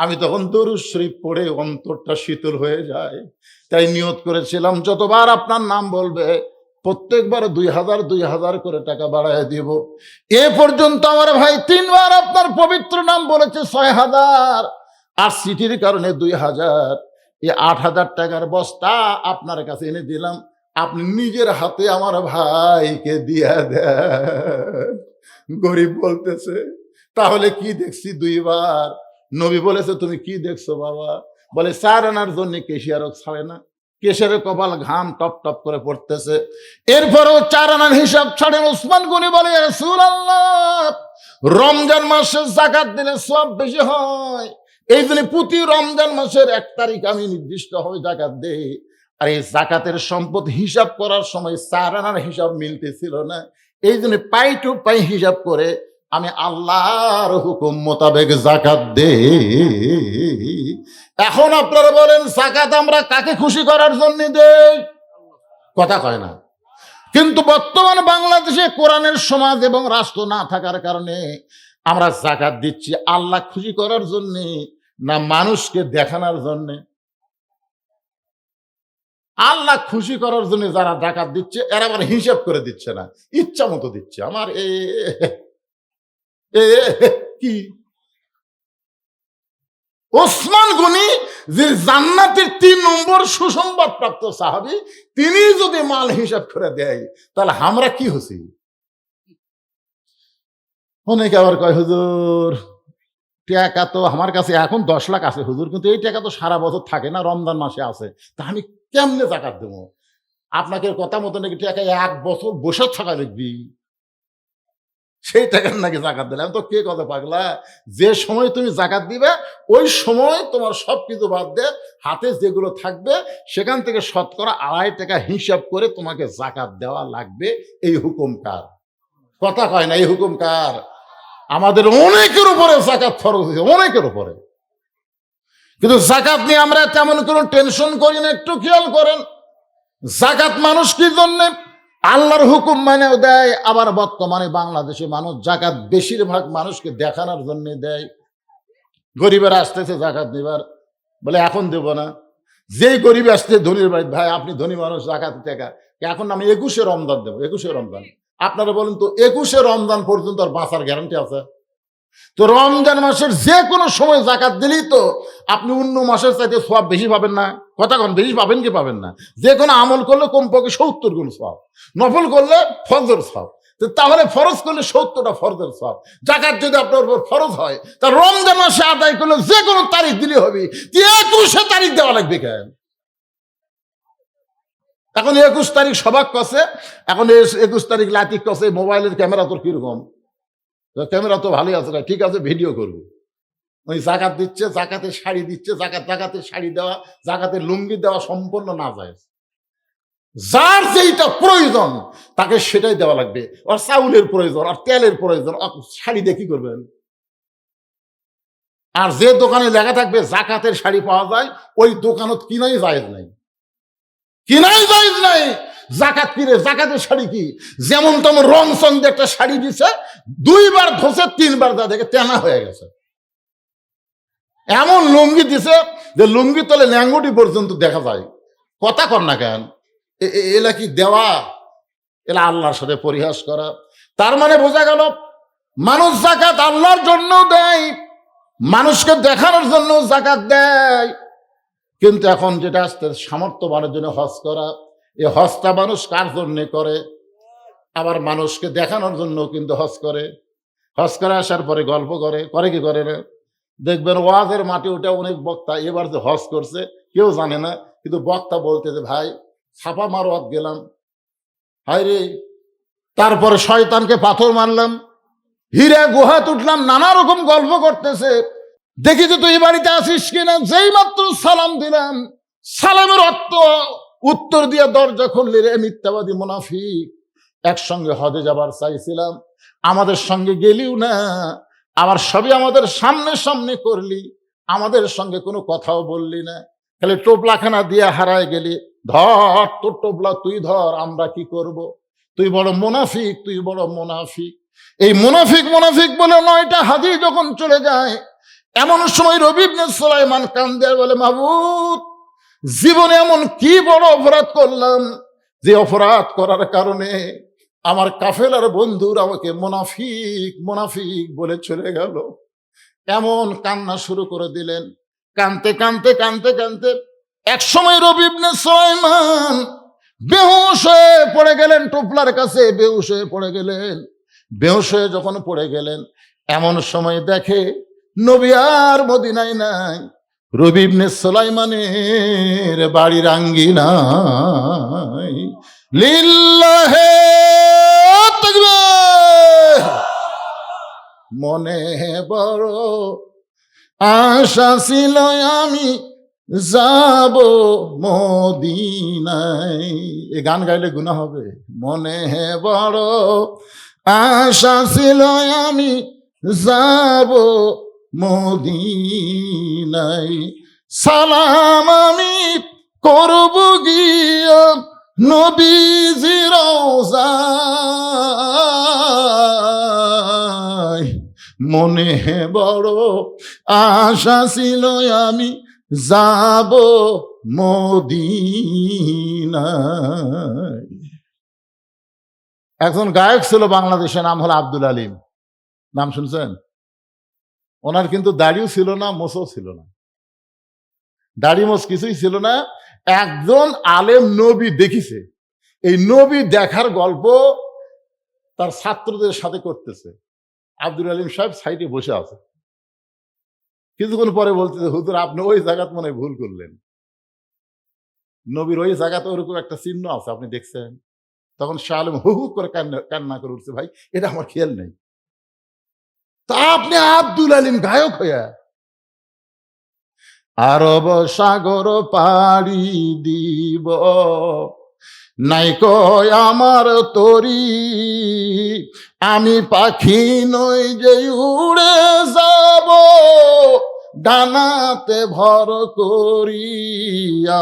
আমি তখন দরুদ শরীফ পড়ে অন্তরটা শীতল হয়ে যায়। তাই নিয়ত করেছিলাম, যতবার আপনার নাম বলবে প্রত্যেকবার 2000 করে টাকা বাড়ায় দিব। এ পর্যন্ত আমার ভাই 3 বার আপনার পবিত্র নাম বলেছে, 6000, আর সিটির কারণে 2000। এই 8000 টাকার বস্তা আপনার কাছে এনে দিলাম, আপনি নিজের হাতে আমার ভাইকে দিয়া দেন। গরিব বলতেছে, তাহলে কি দেখছি 2 বার? নবী বলেছে, তুমি কি দেখছো বাবা? বলে, 4 আনার জন্য কেশিয়ারও ছাড়ে না, কেশিয়ারের কপাল ঘাম টপ টপ করে পড়তেছে। এরপরেও 4 আনার হিসাব ছাড়ে। ওসমান গনি বলে, রাসূলুল্লাহ, রমজান মাসে যাকাত দিলে সব বেশি হয়, এই জন্য প্রতি রমজান মাসের 1 তারিখ আমি নির্দিষ্টভাবে যাকাত দেই। আর এই যাকাতের সম্পদ হিসাব করার সময় 4 আনার হিসাব মিলতেছিল না, এই জন্য পাই টু পাই হিসাব করে আমি আল্লাহর হুকুম মোতাবেক যাকাত দেই। এখন আপনারা বলেন, যাকাত আমরা কাকে খুশি করার জন্য দেই? কথা কয় না। কিন্তু বর্তমান বাংলাদেশে কোরআনের সমাজ এবং রাষ্ট্র না থাকার কারণে আমরা যাকাত দিচ্ছি আল্লাহ খুশি করার জন্য না মানুষকে দেখানোর জন্য? আল্লাহ খুশি করার জন্য যারা যাকাত দিচ্ছে, এরা আবার হিসাব করে দিচ্ছে না, ইচ্ছা মতো দিচ্ছে। আমার কি ওসমান গনি, যে জান্নাতের 3 নম্বর সুসংবাদ প্রাপ্ত সাহাবী, তিনি যদি মাল হিসাব করে দেয়, তাহলে আমরা কি হছি? অনেকে আবার কয়, হুজুর, টাকা তো আমার কাছে এখন 10 লাখ আছে হুজুর, কিন্তু এই টাকা তো সারা বছর থাকে না, রমজান মাসে আছে, তা আমি কেমনে যাকাত দেবো? আপনাকে কথা মতো নাকি টাকা 1 বছর বসে থাকা লিখবি, সেই টাকার নাকি যাকাত দিলাম? তো কে কথা পাগলা, যে সময় তুমি যাকাত দিবে ওই সময় তোমার সবকিছু বাদ দে, হাতে যেগুলো থাকবে সেখান থেকে শতকরা 2.5 টাকা হিসাব করে তোমাকে যাকাত দেওয়া লাগবে। এই হুকুম কার? কথা কয় না, এই হুকুম কার? আমাদের অনেকের উপরে যাকাত ফরজ হয়েছে, অনেকের উপরে। কিন্তু যাকাত নিয়ে আমরা তেমন কোনো টেনশন করি না। একটু খেয়াল করেন, যাকাত মানুষ কি জন্য? আল্লাহর হুকুম মানেও দেয়। আবার বর্তমানে বাংলাদেশে মানুষ যাকাত বেশিরভাগ মানুষকে দেখানোর জন্য দেয়। গরিবের আসতেছে যাকাত দিবার, বলে এখন দেব না। যেই গরিব আসছে ধনীর বাড়ি, ভাই আপনি ধনী মানুষ, যাকাত টাকা এখন আমি 21শে রমজান দেবো, 21শে রমজান। আপনারা বলেন তো, 21শে রমজান পর্যন্ত আর বাঁচার গ্যারান্টি আছে? তো রমজান মাসের যে কোনো সময় যাকাত দিলেই তো আপনি অন্য মাসের চাইতে সওয়াব বেশি পাবেন না? কথা কন, বেশি পাবেন কি পাবেন না? যে কোনো আমল করলে কমপক্ষে 70 গুণ সওয়াব, নফল করলে ফরজের সওয়াব। তাহলে ফরজ করলে 70টা ফরজের সওয়াব। যাকাত যদি আপনার উপর ফরজ হয়, তা রমজান মাসে আদায় করলে যে কোনো তারিখ দিলে হবে, 21শে তারিখ দেওয়া লাগবে কেন? এখন 21 তারিখ সবাক কছে, এখন 21 তারিখ লাতিক কছে, মোবাইলের ক্যামেরা তোর কিরকম? ক্যামেরা তো ভালোই আছে, ঠিক আছে ভিডিও করবো। ওই যাকাত দিচ্ছে, যাকাতের শাড়ি দিচ্ছে, যাকাতের শাড়ি দেওয়া, যাকাতের লুঙ্গি দেওয়া সম্পূর্ণ না যায়। যার যেইটা প্রয়োজন তাকে সেটাই দেওয়া লাগবে। আর চাউলের প্রয়োজন, আর তেলের প্রয়োজন, শাড়ি দিয়ে কি করবেন? আর যে দোকানে লেখা থাকবে যাকাতের শাড়ি পাওয়া যায়, ওই দোকানত কিনাই জায়েজ নাই। কিনাই জায়েজ নাই। জাকাত কি রে? জাকাতের শাড়ি কি যেমন তেমন রং সং দিয়ে একটা শাড়ি দিছে, 2 বার ধসে 3 বার যা দেখে তেনা হয়ে গেছে। এমন লুঙ্গি দিছে যে লুঙ্গি তলে ল্যাঙ্গুটি পর্যন্ত দেখা যায়। কথা কর না কেন? এলা কি দেওয়া? এলা আল্লাহর সাথে পরিহাস করা। তার মানে বোঝা গেল মানুষ জাকাত আল্লাহর জন্য দেয়, মানুষকে দেখানোর জন্য জাকাত দেয়। কিন্তু এখন যেটা আসতে সামর্থ্যবানের জন্য হজ করা, এই হজটা মানুষ কার জন্য করে? আবার মানুষকে দেখানোর জন্য কিন্তু হজ করে। হজ করে আসার পরে গল্প করে কি করে না? দেখবেন ওয়াজের মাঠে ওটা অনেক বক্তা এবার যে হজ করছে কেউ জানে না, কিন্তু বক্তা বলতে যে ভাই ছাপা মারোয়াত গেলাম, হায় রে, তারপরে শয়তানকে পাথর মারলাম, হীরা গুহা তুটলাম, নানা রকম গল্প করতেছে। দেখি যে তুই বাড়িতে আসিস কিনা। যেই মাত্র সালাম দিলাম, সালামের উত্তর দিয়ে দরজা খুললি রে মিথ্যাবাদী মুনাফিক, একসঙ্গে হজে যাবার চাইছিলাম, আমাদের সঙ্গে গেলিও না, আবার সবই আমাদের সামনে সামনে করলি, আমাদের সঙ্গে কোনো কথাও বললি না, খালি টোপলাখানা দিয়ে হারায় গেলি। ধর তোর টোপলা তুই ধর, আমরা কি করব? তুই বড় মুনাফিক, তুই বড় মুনাফিক। এই মুনাফিক মুনাফিক বলে 9টা হাদিস যখন চলে যায়, এমন সময় রবি ইবনে সুলাইমান কান্দে বলে, মাবুদ, জীবনে এমন কি বড় অপরাধ করলাম যে অপরাধ করার কারণে আমার কাফেলার বন্ধুরা আমাকে মুনাফিক মুনাফিক বলে চলে গেল। এমন কান্না শুরু করে দিলেন। কানতে কানতে কানতে কানতে এক সময় রবি ইবনে সুলাইমান বেহুশ হয়ে পড়ে গেলেন, টোপলার কাছে বেহুশ হয়ে পড়ে গেলেন। বেহুশ হয়ে যখন পড়ে গেলেন, এমন সময় দেখে নবী আর মদিনায় নাই, রবি ইবনে সুলাইমানের বাড়ির আঙ্গিনায়। লিল্লাহে তাকবীর। মনে বড় আশা ছিল আমি যাব মদিনায়। এ গান গাইলে গুনাহ হবে? মনে বড় আশা ছিল আমি যাব মদিনায়, সালাম আমি করব গিয়া নবীজির রওজায়। মনে বড় আশা ছিল আমি যাব মদিনায়। একজন গায়ক ছিল বাংলাদেশে, নাম হলো আব্দুল আলিম। নাম শুনছেন? ওনার কিন্তু দাড়িও ছিল না, মোছও ছিল না, দাড়ি মোছ কিছুই ছিল না। একজন আলেম নবী দেখিছে, এই নবী দেখার গল্প তার ছাত্রদের সাথে করতেছে। আব্দুল আলিম সাহেব সাইডে বসে আছে। কিছুক্ষণ পরে বলতেছে, হুজুর আপনি ওই জায়গাত মনে হয় ভুল করলেন, নবীর ওই জায়গাতে ওরকম একটা চিহ্ন আছে, আপনি দেখছেন? তখন শাহ আলম হু হু করে কান্না করে উঠছে, ভাই এটা আমার খেয়াল নেই। তা আপনি আব্দুল আলিম গায়ক হইয়া আরব সাগর পাড়ি দিব, নাই কয় আমার তরি, আমি পাখি নই যে উড়ে যাব, ডানাতে ভর করি,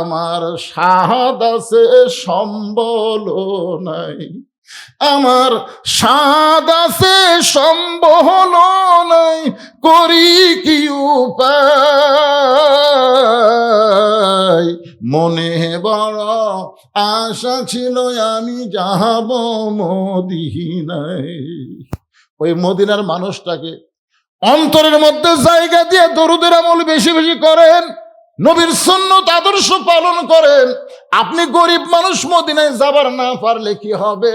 আমার সাদ আছে সম্বল নাই, আমার সাদ আছে সম্বল নাই, করি কি উপায়, মনে বড় আশা ছিল আমি যাব মদিনায়। ওই মদিনার মানুষটাকে অন্তরের মধ্যে জায়গা দিয়ে দরুদের আমল বেশি বেশি করেন, নবীর সুন্নত আদর্শ পালন করেন। আপনি গরিব মানুষ, মদিনায় যাবার না পারলে কি হবে?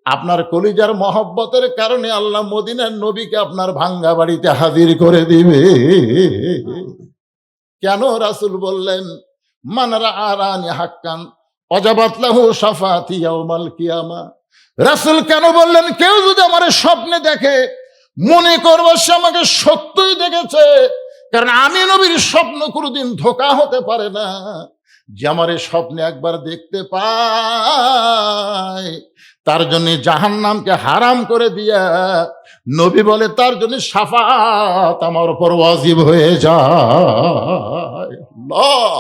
আপনার কলিজার মহব্বতের কারণে আল্লাহ মদিনার নবীকে আপনার ভাঙ্গা বাড়িতে হাজির করে দিবে। কেন রাসূল বললেন, মান রাআনি হাক্কান ওয়াজাবাত লাহু শাফাআতি ইয়াউমাল কিয়ামা। রাসূল কেন বললেন, কেউ যদি আমার স্বপ্নে দেখে মনে করবে সে আমাকে সত্যই দেখেছে, কারণ আমি নবীর স্বপ্ন কোনোদিন ধোঁকা হতে পারে না। যে আমার স্বপ্নে একবার দেখতে পায়, তার জন্য জাহান্নামকে হারাম করে দিয়া নবী বলে তার জন্য শাফাত আমার উপর ওয়াজিব হয়ে যায়। আল্লাহ।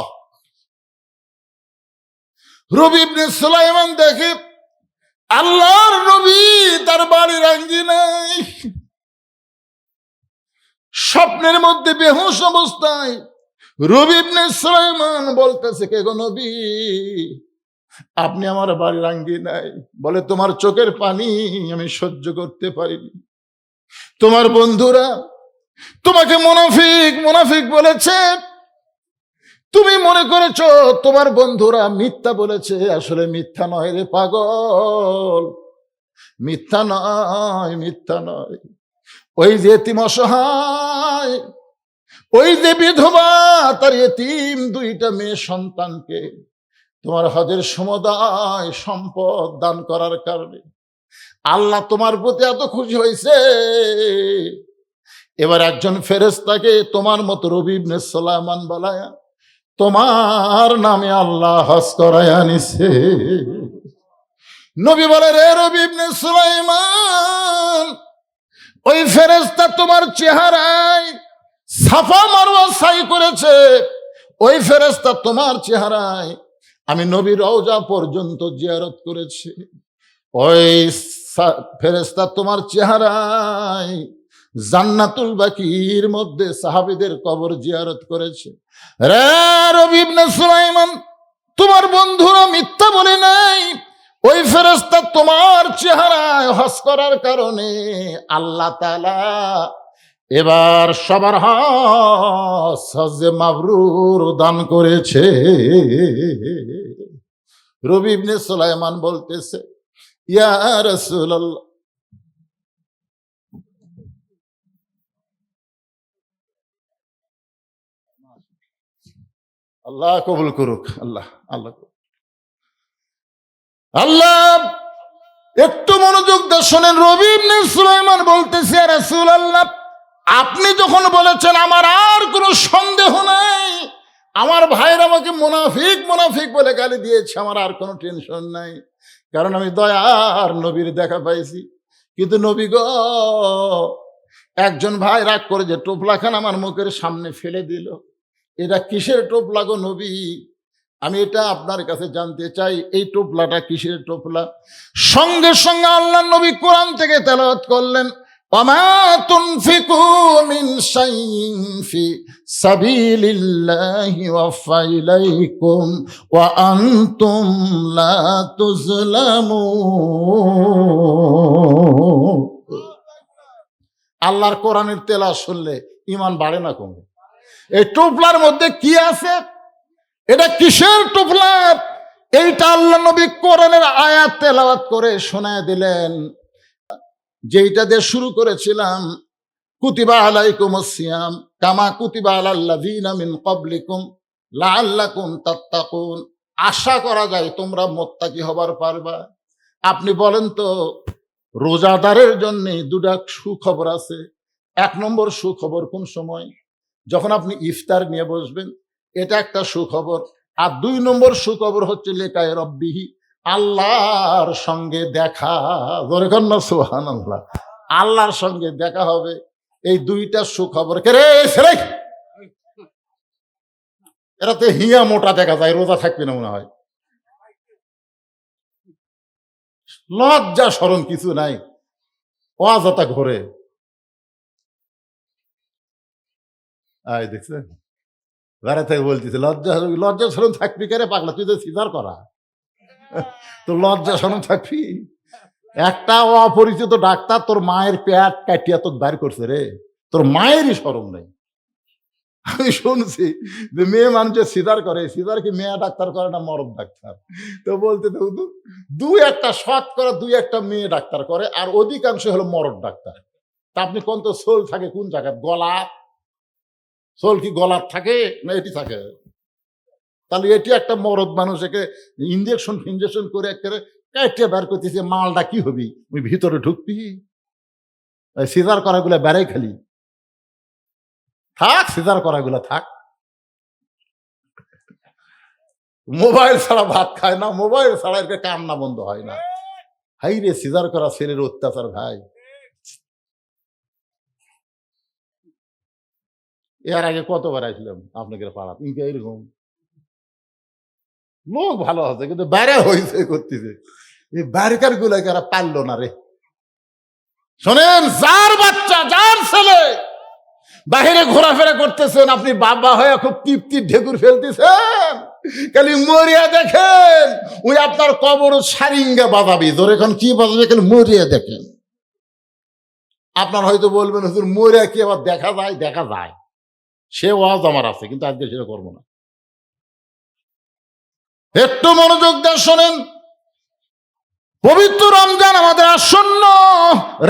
রবি ইবনে সুলাইমান দেখে আল্লাহর নবী তার বাড়ির আঙ্গিনায় স্বপ্নের মধ্যে বেহুশ অবস্থায় রবি ইবনে সুলাইমান বলতেছে, কে গো নবী, আপনি আমার বাড়ির আঙ্গিনায়? বলে, তোমার চোখের পানি আমি সহ্য করতে পারিনি। তোমার বন্ধুরা তোমাকে মুনাফিক মুনাফিক বলেছে, তুমি মনে করেছ তোমার বন্ধুরা মিথ্যা বলেছে। আসলে মিথ্যা নয় রে পাগল, মিথ্যা নয়, মিথ্যা নয়। ওই যে এতিম অসহায়, ওই যে বিধবা, তার এতিম দুইটা মেয়ে সন্তানকে তোমার হজের সমুদায় সম্পদ দান করার কারণে আল্লাহ তোমার প্রতি এত খুশি হয়েছে। এবার একজন ফেরেশতাকে তোমার মতো রবি ইবনে সুলাইমান বালায়া তোমার নামে আল্লাহ হজ করায়া নিছে। নবী বলে, রে রবি ইবনে সুলাইমান, ওই ফেরেশতা তোমার চেহারায় সাফা মারওয়া সাই করেছে। ওই ফেরেশতা তোমার চেহারায় আমি নবীর রওজা পর্যন্ত জিয়ারত করেছি। ওই ফেরেশতা তোমার চেহারায় জান্নাতুল বাকির মধ্যে সাহাবীদের কবর জিয়ারত করেছে। রে রবি ইবনে সুলাইমান, তোমার বন্ধুরা মিথ্যা বলে নাই। ওই ফেরেশতা তোমার চেহারায় হজ করার কারণে আল্লাহ তাআলা এবার সবার হজে মাবরুর দান করেছে। রবি ইবনে সুলাইমান বলতেছে, ইয়া রাসূলুল্লাহ, আল্লাহ কবুল করুক, আল্লাহ আল্লাহ আল্লাহ। একটু মনোযোগ দিয়ে শোনেন। রবি ইবনে সুলাইমান বলতেছে, ইয়া রাসূলুল্লাহ, আপনি যখন বলেছেন আমার আর কোনো সন্দেহ নাই, আমার ভাইয়ের আমাকে মুনাফিক মুনাফিক বলে গালি দিয়েছে, আমার আর কোনো টেনশন নাই, কারণ আমি দয়ার নবীর দেখা পাইছি। কিন্তু নবী গো, একজন ভাই রাগ করে যে টোপলাখান আমার মুখের সামনে ফেলে দিল, এটা কিসের টোপলা গো নবী? আমি এটা আপনার কাছে জানতে চাই, এই টোপলাটা কিসের টোপলা? সঙ্গে সঙ্গে আল্লাহ নবী কোরআন থেকে তেলাওয়াত করলেন, ওয়ামা তুনফিকু মিন শাইইন ফি সাবিলিল্লাহি ওয়াফা ইলাইকুম ওয়া আনতুম লা তুজলামুন। আল্লাহর কোরআনের তেলাওয়াত শুনলে ঈমান বাড়ে না কমে? এই টোপলার মধ্যে কি আছে? এটা কিসের টোপলা? এইটা আল্লাহ নবী কোরআনের আয়াত তেলাওয়াত করে শোনায় দিলেন, যেইটা দিয়ে শুরু করেছিলাম, কুতিবা আলাইকুমুস সিয়াম কামা কুতিবা আলাল্লাযীনা মিন ক্বাবলিকুম লাআল্লাকুম তাত্তাকুন। আশা করা যায় তোমরা মুত্তাকি হবার পারবা। আপনি বলেন তো, রোজাদারের জন্য দুটা সুখবর আছে। এক নম্বর সুখবর কোন সময়? যখন আপনি ইফতার নিয়ে বসবেন, এটা একটা সুখবর। আর দুই নম্বর সুখবর হচ্ছে লিকায়ে রব্বিহি, আল্লাহর সঙ্গে দেখা। জোরে কর না সুবহানাল্লাহ। আল্লাহর সঙ্গে দেখা হবে, এই দুইটা সুখবর। কে রে ছেলে, এরাতে হিয়া মোটা দেখা যায়, রোজা থাকবে না মনে হয়। লজ্জা শরম কিছু নাই, অযথা ঘোরে। আয় দেখছেন, ঘরে থেকে বলতেছে লজ্জা লজ্জা শরম থাকবি কে রে পাগলা, তুই তো সিজার করা, তো লজ্জা শরম থাকবি? একটা অপরিচিত ডাক্তার তোর মায়ের পেট কাটিয়া তোর বাইর করছে রে, তোর মায়েরই শরম নেই। আমি শুনছি যে মেয়ে মানুষের সিজার করে, সিজার কি মেয়ে ডাক্তার করে না মরদ ডাক্তার? তো বলতে তো দুই একটা শখ করে, দুই একটা মেয়ে ডাক্তার করে, আর অধিকাংশ হলো মরদ ডাক্তার। তা আপনি কোন তো সোল থাকে কোন জায়গায়? গলা সোল কি গলার থাকে না এটি থাকে? তাহলে এটি একটা মরদ মানুষ, একে ইঞ্জেকশন ফিঞ্জেকশন করে একেবারে কাটিয়ে বের করতেছে, মালটা কি হবি? ওই ভিতরে ঢুকবি? সিজার করাগুলো বেড়াই খালি থাক, সিজার করাগুলো থাক। মোবাইল ছাড়া ভাত খায় না, মোবাইল ছাড়া এর কান্না বন্ধ হয় না। হাই রে সিজার করা ছেলের অত্যাচার ভাই। এর আগে কতবার আসলাম আপনাদের পাড়া, ইনকে এরকম লোক ভালো আছে, কিন্তু বাইরে হয়েছে করতেছে, এই বাইরেকার গুলাকে আর পারলো না রে। শোনেন, যার বাচ্চা, যার ছেলে বাহিরে ঘোরাফেরা করতেছেন, আপনি বাবা হয়ে খুব তৃপ্তির ঢেকুর ফেলতেছেন, খালি মরিয়া দেখেন, ওই আপনার কবর সারিঙ্গা বাজাবি, ধরে এখন কি বাজাবে, খালি মরিয়া দেখেন। আপনার হয়তো বলবেন হুজুর মরিয়া কি আবার দেখা যায়? দেখা যায়, সে ওয়াজ আমার আছে, কিন্তু আজকে সেটা করবো না। একটু মনোযোগ দিয়ে শোনেন, পবিত্র রমজান আমাদের আসন্ন,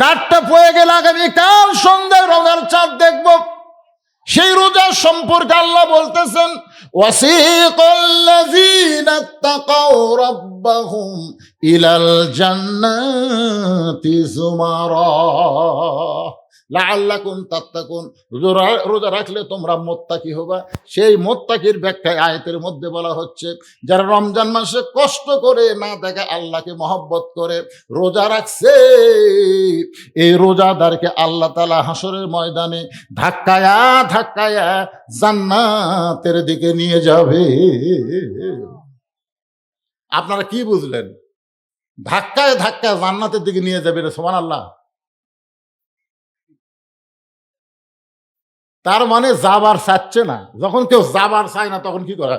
রাতটা পড়ে গেলে আগামীকাল সন্ধ্যায় রোজার চাঁদ দেখব। সেই রোজা সম্পর্কে আল্লাহ বলতেছেন, ওয়াসিকাল্লাযীনা তাকাউ রাব্বাহুম ইলাল জান্নাতি যুমারা লাআল্লাকুম তাত্তাকুন। রোজা রাখলে তোমরা মুত্তাকি হবা। সেই মুত্তাকির ব্যাখ্যায় আয়াতের মধ্যে বলা হচ্ছে, যারা রমজান মাসে কষ্ট করে না দেখে আল্লাহকে মহব্বত করে রোজা রাখছে, এই রোজাদারকে আল্লাহ তাআলা হাসরের ময়দানে ধাক্কায়া ধাক্কায়া জান্নাতের দিকে নিয়ে যাবে। আপনারা কি বুঝলেন? ধাক্কায় ধাক্কায় জান্নাতের দিকে নিয়ে যাবে, সুবহানাল্লাহ। তার মানে যাবার চাচ্ছে না। যখন কেউ যাবার চায় না তখন কি করে?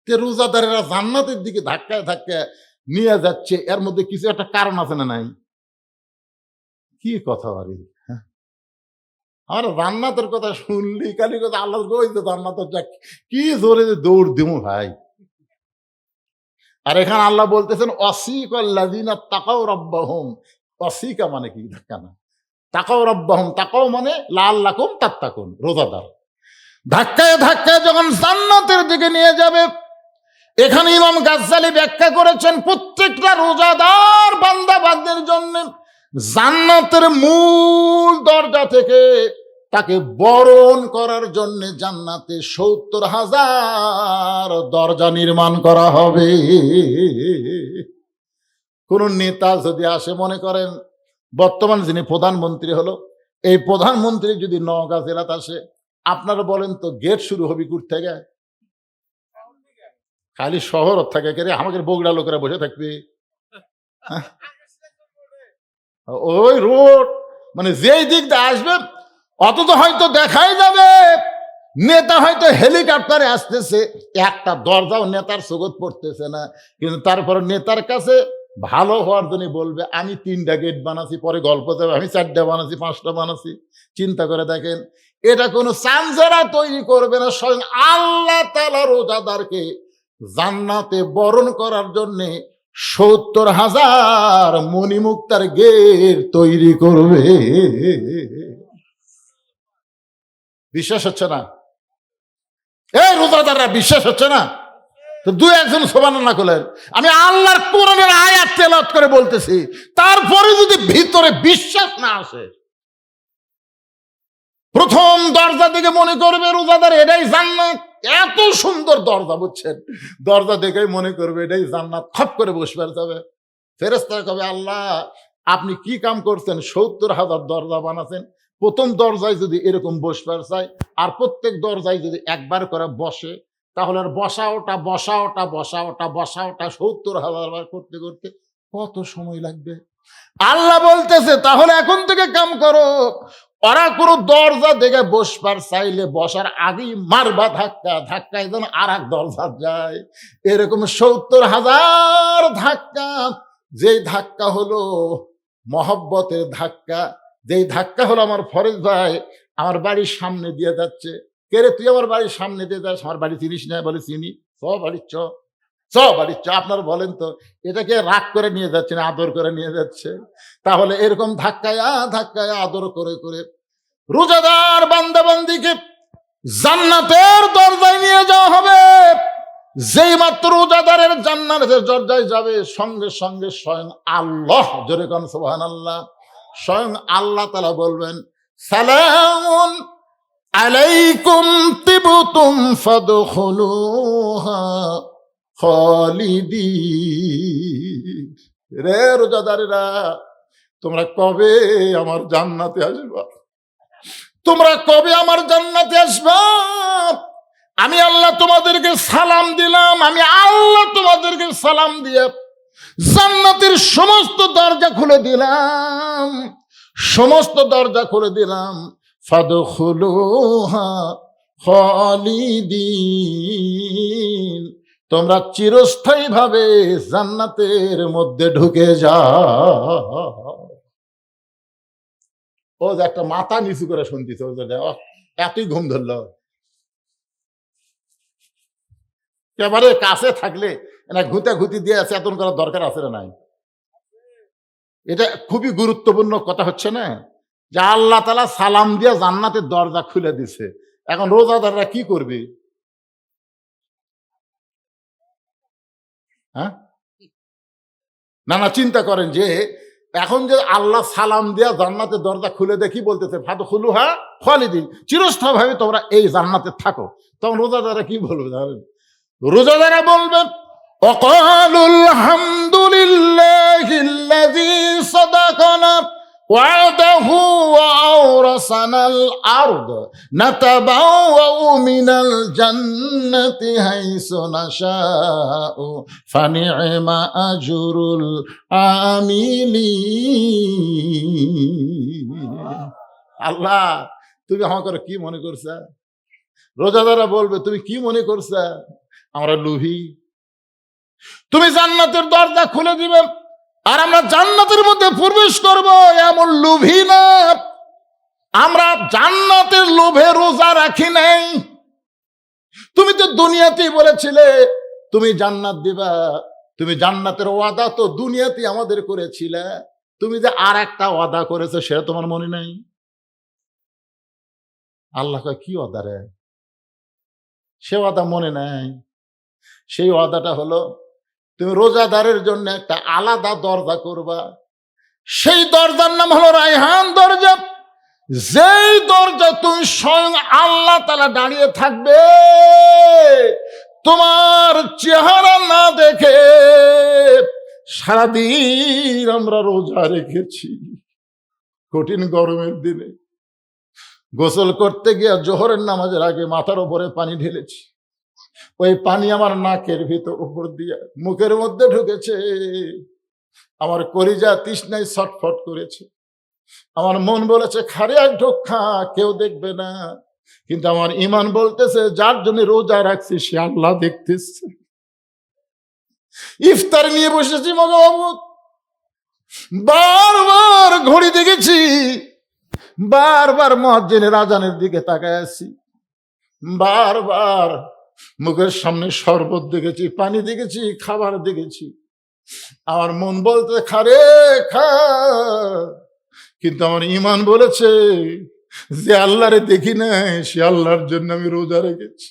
রোজাদারেরা জান্নাতের দিকে ধাক্কায় ধাক্কায় নিয়ে যাচ্ছে, এর মধ্যে কিছু একটা কারণ আছে না নাই? কি কথা বলি, আমার জান্নাতের কথা শুনলি খালি কথা আল্লাহ কইছে জান্নাতের যা, কি জোরে দৌড় দিমু ভাই। আর এখানে আল্লাহ বলতেছেন ওয়াসিকাল্লাযীনা তাকাউ রাব্বাহুম। ওয়াসিকা মানে কি? ধাক্কা না। তাকাউ রাব্বাহুম, তাকাউ মানে লাআল্লাকুম তাত্তাকুন, রোজাদার ধাক্কায় ধাক্কায় যখন জান্নাতের দিকে নিয়ে যাবে। এখানে ইমাম গাজ্জালী ব্যাখ্যা করেছেন, প্রত্যেকটা রোজাদার বান্দা বান্দির জন্য জান্নাতের মূল দরজা থেকে তাকে বরণ করার জন্য জান্নাতে ৭০,০০০ দরজা নির্মাণ করা হবে। কোন নেতা যদি আসে, মনে করেন বর্তমান যিনি প্রধানমন্ত্রী হলো, এই প্রধানমন্ত্রী যদি নওগাঁ জেলাতে আসে, আপনারা বলেন তো গেট শুরু হবে কোথা থেকে? খালি শহর থাকে কে রে, আমাদের বগুড়া লোকেরা বসে থাকবে ওই রোড, মানে যেই দিক দিয়ে আসবে, অথচ হয়তো দেখাই যাবে নেতা হয়তো হেলিকপ্টারে আসতেছে, একটা দরজাও নেতার চোখত পড়তেছে না, কিন্তু তারপর নেতার কাছে ভালো হওয়ার জন্য বলবে আমি 3টা গেট বানাচ্ছি, পরে গল্প যাবে আমি 4টা বানাচ্ছি, 5টা বানাচ্ছি। চিন্তা করে দেখেন, এটা কোনো চামচারা তৈরি করবে না, স্বয়ং আল্লাহ তাআলা রোজাদারকে জান্নাতে বরণ করার জন্য ৭০,০০০ মণিমুক্তার গেট তৈরি করবে। বিশ্বাস হচ্ছে না? এই রোজাদাররা বিশ্বাস হচ্ছে না? তো 2-1 সুবহানাল্লাহ করলেন। আমি আল্লাহর কোরআনের আয়াত তেলাওয়াত করে বলতেছি, তারপরে যদি ভিতরে বিশ্বাস না আসে, প্রথম দরজা থেকে মনে করবে রোজাদার এটাই জান্নাত, এত সুন্দর দরজা, বুঝছেন, দরজা দেখেই মনে করবে এটাই জান্নাত, খপ করে বসবে যাবে। ফেরেশতারা কবে, আল্লাহ আপনি কি কাম করছেন, ৭০,০০০ দরজা বানাচ্ছেন, প্রথম দরজায় যদি এরকম বসবার চাই, আর প্রত্যেক দরজায় যদি একবার করে বসে, তাহলে আর বসা ওটা ৭০,০০০ বার করতে করতে কত সময় লাগবে? আল্লাহ বলতেছে তাহলে এখন থেকে কাম করো, ওরা কোনো দরজা দেখে বসবার চাইলে বসার আগেই মারবা ধাক্কা, ধাক্কায় যেন আর এক দরজা যায়, এরকম ৭০,০০০ ধাক্কা। যেই ধাক্কা হলো মহব্বতের ধাক্কা, যেই ধাক্কা হলো আমার ফরেজ ভাই আমার বাড়ির সামনে দিয়ে যাচ্ছে, কে রে তুই আমার বাড়ির সামনে দিয়ে যাস, আমার বাড়ি চিনিস না? বলে চিনি। বাড়ির বাড়ির আপনার বলেন তো, এটাকে রাগ করে নিয়ে যাচ্ছে না আদর করে নিয়ে যাচ্ছে? তাহলে এরকম ধাক্কায় ধাক্কায় আদর করে করে রোজাদার বান্দাবান্দিকে জান্নাতের দরজায় নিয়ে যাওয়া হবে। যেই মাত্র রোজাদারের জান্নাতের দরজায় যাবে, সঙ্গে সঙ্গে স্বয়ং আল্লাহ, জোরে কোন সুবহানাল্লাহ, স্বয়ং আল্লাহ তাআলা বলবেন, সালামুন আলাইকুম তিবতুম ফাদখুলুহা খালিদিন। রে রোজাদারেরা, তোমরা কবে আমার জান্নাতে আসবা? তোমরা কবে আমার জান্নাতে আসবা? আমি আল্লাহ তোমাদেরকে সালাম দিলাম, আমি আল্লাহ তোমাদেরকে সালাম দিয়ে জান্নাতের সমস্ত দরজা খুলে দিলাম, সমস্ত দরজা খুলে দিলাম। ফাদখুলুহা খালিদিন, তোমরা চিরস্থায়ী ভাবে জান্নাতের মধ্যে ঢুকে যাও। ও যে একটা মাথা নিচু করে শুনতেছে, এতই ঘুম ধরলো। এবারে কাছে থাকলে না ঘুতে ঘুতি দিয়ে চেতন করার দরকার আছে না নাই? এটা খুবই গুরুত্বপূর্ণ কথা হচ্ছে না, যে আল্লাহ তাআলা সালাম দিয়ে জান্নাতের দরজা খুলে দিছে। এখন রোজাদাররা কি করবে? হ্যাঁ, না না, চিন্তা করেন যে এখন যে আল্লাহ সালাম দিয়া জান্নাতের দরজা খুলে দিয়ে কি বলতেছে, ফাদখুলুহা খালিদিন, চিরস্থায়ী ভাবে তোমরা এই জান্নাতে থাকো। তখন রোজাদাররা কি বলবে জানেন? রোজাদাররা বলবেন وقالوا الحمد لله الذي صدقنا وعده وأورثنا الأرض نتبوأ من الجنة حيث نشاء فنعم أجر العاملين। আল্লাহ তুমি আমাকে কি মনে করছা? রোজাদাররা বলবে তুমি কি মনে করছা আমরা লোভী? তুমি জান্নাতের দরজা খুলে দিবে আর আমরা জান্নাতের মধ্যে প্রবেশ করব, এমন লোভী না। আমরা জান্নাতের লোভে রোজা রাখি নাই। তুমি তো দুনিয়াতেই বলেছিলে তুমি জান্নাত দিবা, তুমি জান্নাতের ওয়াদা তো দুনিয়াতেই আমাদের করেছিলে। তুমি যে আর একটা ওয়াদা করেছো সেটা তোমার মনে নাই? আল্লাহ কয় কি ওয়াদা রে? সে ওয়াদা মনে নাই। সেই ওয়াদাটা হলো তুমি রোজাদারের জন্য একটা আলাদা দরজা করবা। সেই দরজার নাম হলো রায়হান দরজা। যেই দরজা তুমি স্বয়ং আল্লাহ তাআলা দাঁড়িয়ে থাকবে, তোমার চেহারা না দেখে। সারাদিন আমরা রোজা রেখেছি, কঠিন গরমের দিনে গোসল করতে গিয়ে জোহরের নামাজের আগে মাথার উপরে পানি ঢেলেছি। ওই পানি আমার নাকের ভিতর উপর দিয়ে মুখের মধ্যে ঢুকেছে। আমার কলিজা তৃষ্ণায় ছটফট করেছে। আমার মন বলেছে খারে এক ঢোক খা, কেউ দেখবে না। কিন্তু আমার ঈমান বলতেছে যার জন্য রোজা রাখছি সে আল্লাহ দেখতেছে। ইফতার নিয়ে বসেছি মগবাবু, বারবার ঘড়ি দেখেছি, বারবার মুয়াজ্জিনের আজানের দিকে তাকায় আছি, বারবার মুখের সামনে শরবত দেখেছি, পানি দেখেছি, খাবার দেখেছি। আমার মন বলতে খারে খা, কিন্তু আমার ঈমান বলেছে যে আল্লাহরে দেখি নাই সে আল্লাহর জন্য আমি রোজা রেখেছি।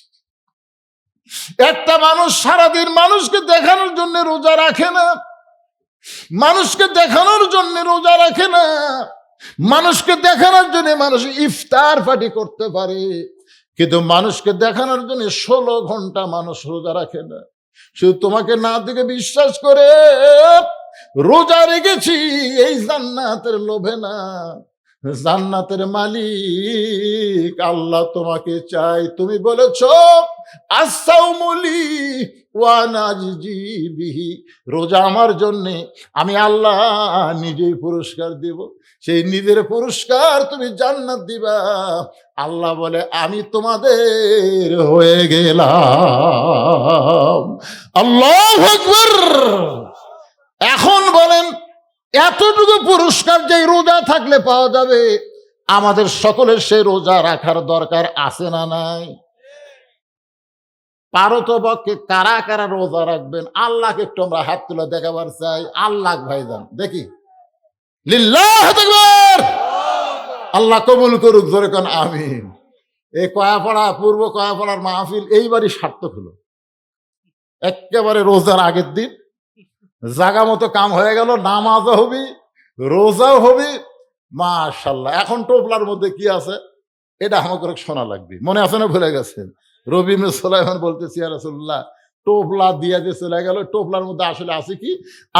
একটা মানুষ সারাদিন মানুষকে দেখানোর জন্য রোজা রাখে না, মানুষকে দেখানোর জন্য রোজা রাখে না। মানুষকে দেখানোর জন্য মানুষ ইফতার পার্টি করতে পারে, কিন্তু মানুষকে দেখানোর জন্য 16 ঘন্টা মানুষ রোজা রাখে না। শুধু তোমাকে না দেখে বিশ্বাস করে রোজা রেখেছি এই জান্নাতের লোভে না। জান্নাতের মালিক আল্লাহ তোমাকে চাই। তুমি বলেছ আসাউমুলি ওয়া নাজি বিহি, রোজা আমার জন্যে, আমি আল্লাহ নিজেই পুরস্কার দিব। সেই নিজের পুরস্কার তুমি জান্নাত দিবা। আল্লাহ বলে আমি তোমাদের হয়ে গেলাম। আল্লাহু আকবার। এখন বলেন এতটুকু পুরস্কার যে রোজা থাকলে পাওয়া যাবে, আমাদের সকলের সেই রোজা রাখার দরকার আছে না নাই? পারতপক্ষে কারা কারা রোজা রাখবেন আল্লাহকে একটু আমরা হাত তুলে দেখাবার চাই। আল্লাহ ভাইজান দেখি, লিল্লাহু আকবার। আল্লাহ কবুল করুক, জোরে কোন আমিন। এই কয়াপাড়া পূর্ব কয়াপাড়ার মাহফিল এইবারই সার্থক হলো। একেবারে রোজার আগের দিন জাগা মতো কাম হয়ে গেল, নামাজও হবি, রোজাও হবি, মাশাআল্লাহ। এখন টোপলার মধ্যে কি আছে এটা আমাকে শোনা লাগবে, মনে আছে না ভুলে গেছেন? রবি ইবনে সুলাইমান বলতেছি ইয়া রাসূলুল্লাহ, টোপলা দিয়ে যে চলে গেল, টোপলার মধ্যে আসলে আছে কি?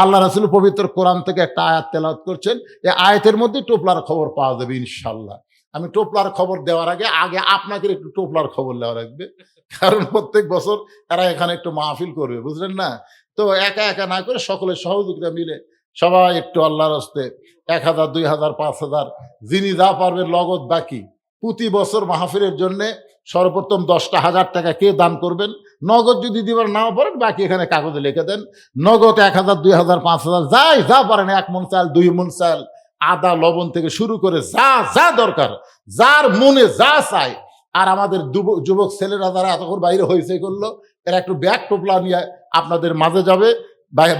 আল্লাহ রাসূল পবিত্র কোরআন থেকে একটা আয়াত তেলাওয়াত করছেন, এই আয়াতের মধ্যে টোপলার খবর পাওয়া যাবে ইনশাআল্লাহ। আমি টোপলার খবর দেওয়ার আগে আগে আপনাকে একটু টোপলার খবর দেওয়া লাগবে, কারণ প্রত্যেক বছর এরা এখানে একটু মাহফিল করবে, বুঝলেন না? তো একা একা না করে সকলের সহযোগিতা মিলে সবাই একটু আল্লাহর হস্তে 1,000, 2,000, 5,000 যিনি যা পারবেন নগদ বাকি প্রতি বছর মাহফিলের জন্য সর্বপ্রথম 10,000 টাকা কে দান করবেন, নগদ যদি দিবার নাও পারেন বাকি এখানে কাগজে লিখে দেন। নগদ 1,000, 2,000, 5,000 যাই যা পারেন, 1 মণ চাল, 2 মণ চাল, আদা লবণ থেকে শুরু করে যা যা দরকার, যার মনে যা চায়। আর আমাদের যুবক ছেলেরা যারা এতক্ষণ বাইরে হয়েছে করলো, এরা একটু ব্যাগ টোপলা নিয়ে আপনাদের মাঝে যাবে।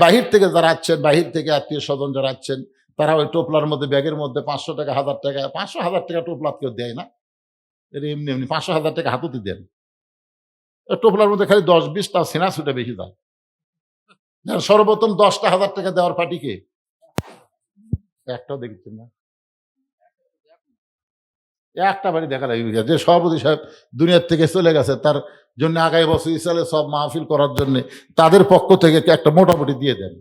বাহির থেকে যারা আছেন, বাহির থেকে আত্মীয় স্বজন যারা আছেন, তারা ওই টোপলার মধ্যে ব্যাগের মধ্যে 500 টাকা, 1000 টাকা, 500, 1000 টাকা টোপলা কেউ দেয় না, এর এমনি এমনি 500, 1000 টাকা হাততে দেন। টোপলার মধ্যে খালি 10-20টা সেনা ছুটে বেশি যায়। সর্বপ্রথম 10টা 1000 টাকা দেওয়ার পার্টিকে একটাও দেখছেন না, একটা বাড়ি দেখা লাগবে। যে সভাপতি সাহেব দুনিয়ার থেকে চলে গেছে, তার জন্য আগামী বছর ইসরায়েলে সব মাহফিল করার জন্য তাদের পক্ষ থেকে একটা মোটামুটি দিয়ে দেন।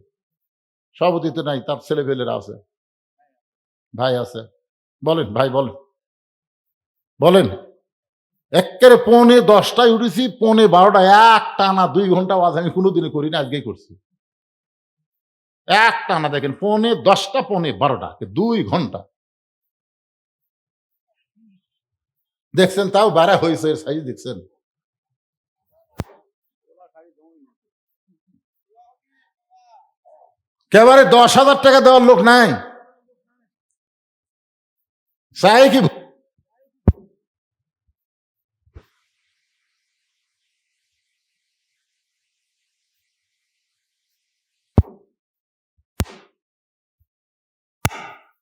সভাপতি তো নাই, তার ছেলে পেলেরা আছে, ভাই আছে, বলেন ভাই, বলেন বলেন। একেবারে 10:45 উঠেছি, 12:30 এক টানা 2 ঘন্টা আওয়াজ আমি কোনোদিনই করি না, আজকেই করছি এক টানা। দেখেন 10:10, 12:30, 2 ঘন্টা দেখছেন, তাও বাড়া হয়েছে এর সাইজ দেখছেন। একেবারে 10,000 টাকা দেওয়ার লোক নাই, চাই কি?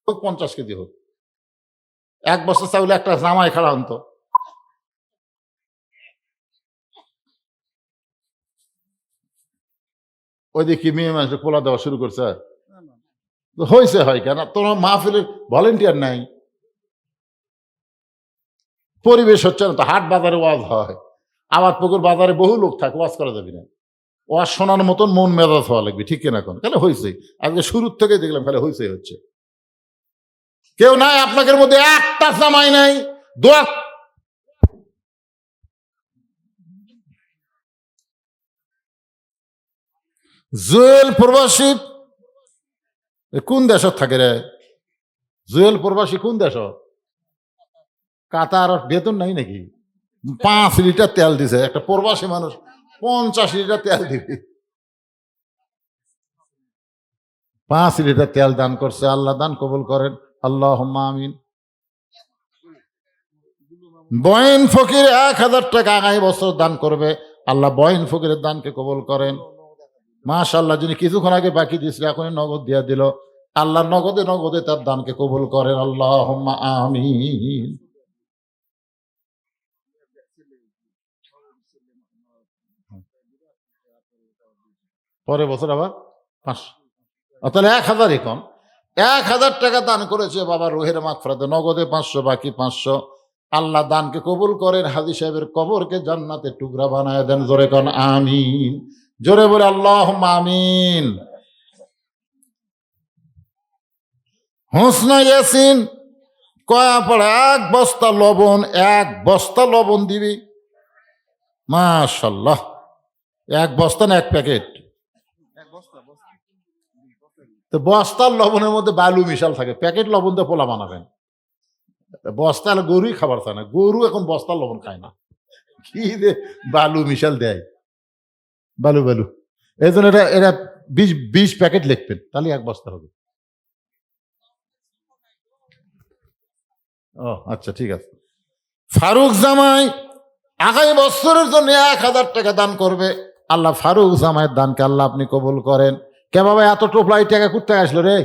হোক 50 কেজি হোক, 1 বছর চাইলে একটা জামাই খাড়া হতো। ওই দেখি মেয়ে মানুষের পোলা দেওয়া শুরু করছে, হয়েছে হয় কেন? তোমার মাহফিলের ভলেন্টিয়ার নাই, পরিবেশ হচ্ছে না তো। হাট বাজারে ওয়াজ হয়, আবার পুকুর বাজারে বহু লোক থাকে, ওয়াজ করা যাবে না, ওয়াজ শোনার মতন মন মেজাজ হওয়া লাগবে, ঠিক কিনা? এখন তাহলে হয়েছে, আজকে শুরুর থেকে দেখলাম খালি হয়েছে হচ্ছে। কেউ নাই আপনাদের মধ্যে, একটা জামাই নাই, দোয়া জুয়েল প্রবাসী কোন দেশত থাকে রে? জুয়েল প্রবাসী কোন দেশ? কাতার। বেতন নাই নাকি? 5 লিটার তেল দিছে একটা প্রবাসী মানুষ, 50 লিটার তেল দিবে, 5 লিটার তেল দান করছে। আল্লাহ দান কবুল করেন, আল্লাহুম্মা আমিন। বয়েন ফকির 1000 টাকা আগামী বছর দান করবে, আল্লাহ বয়েন ফকিরের দানকে কবুল করেন। মাশাআল্লাহ, যিনি কিছুক্ষণ আগে বাকি দিয়েছিল এখনই নগদ দিয়া দিল, আল্লাহ নগদে নগদে তার দানকে কবুল করেন, আল্লাহুম্মা আমিন। পরের বছর আবার 500, তাহলে 1000 কম। 1000 টাকা দান করেছে বাবা রোহের মাগফিরাতে, নগদে 500, বাকি 500। আল্লাহ দানকে কবুল করেন, হাজী সাহেবের কবরকে জান্নাতের টুকরা বানায় দেন। জোরে কোন আমিন, জোরে বলে আল্লাহুম্মা আমিন। হোসনা ইয়াসিন কয়া পড়ে 1 বস্তা লবণ, 1 বস্তা লবণ দিবি। মাশাআল্লাহ, 1 বস্তা না 1 প্যাকেট? তো বস্তার লবণের মধ্যে বালু মিশাল থাকে, প্যাকেট লবণ দিয়ে পোলা বানাবেন? বস্তা গরুই খাবার চায় না, গরু এখন বস্তার লবণ খায় না, কি যে বালু মিশাল দেয়, বালু বালু। এই জন্য এটা এটা 20 প্যাকেট লিখবেন, তাহলে 1 বস্তা হবে। ও আচ্ছা, ঠিক আছে। ফারুক জামাই আগামী বছরের জন্য 1000 টাকা দান করবে, আল্লাহ ফারুক জামাইয়ের দানকে আল্লাহ আপনি কবুল করেন। কে বাবা এত টোপলাই টাকা কোথায় আসলো রে?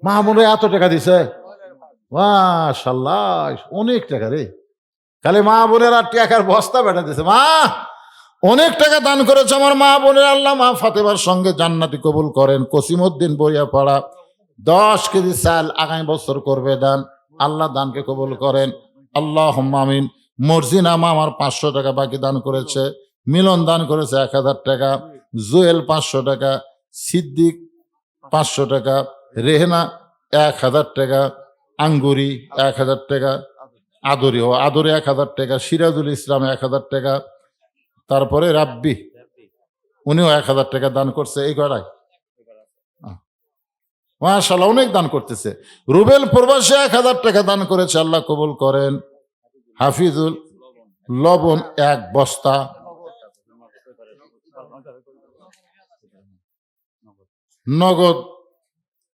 মাহমুদ এত টাকা দিছে, মাশাআল্লাহ, অনেক টাকা রে। খালি মা বোনের আর টাকার বস্তা বেটা দিছে। মা অনেক টাকা দান করেছে আমার মা বোনের, আল্লাহ মা ফাতেমার সঙ্গে জান্নাতি কবুল করেন। কসিমউদ্দিন বরিয়াপাড়া 10 কেজি চাল আগামী বছর করবে দান, আল্লাহ দানকে কবুল করেন, আল্লাহুম্মা আমিন। মর্জিনা মা আমার 500 টাকা বাকি দান করেছে, মিলন দান করেছে 1000 টাকা, জুয়েল 500 টাকা, সিদ্দিক 500 টাকা, রেহনা 1000 টাকা, আঙ্গুরি 1000 টাকা, আদরি 1000 টাকা, সিরাজুল ইসলাম 1000 টাকা, তারপরে রাব্বি উনিও 1000 টাকা দান করছে। এই কটাই মাশাআল্লাহ অনেক দান করতেছে। রুবেল প্রবাসী 1000 টাকা দান করেছে, আল্লাহ কবুল করেন। হাফিজুল লবণ 1 বস্তা, নগদ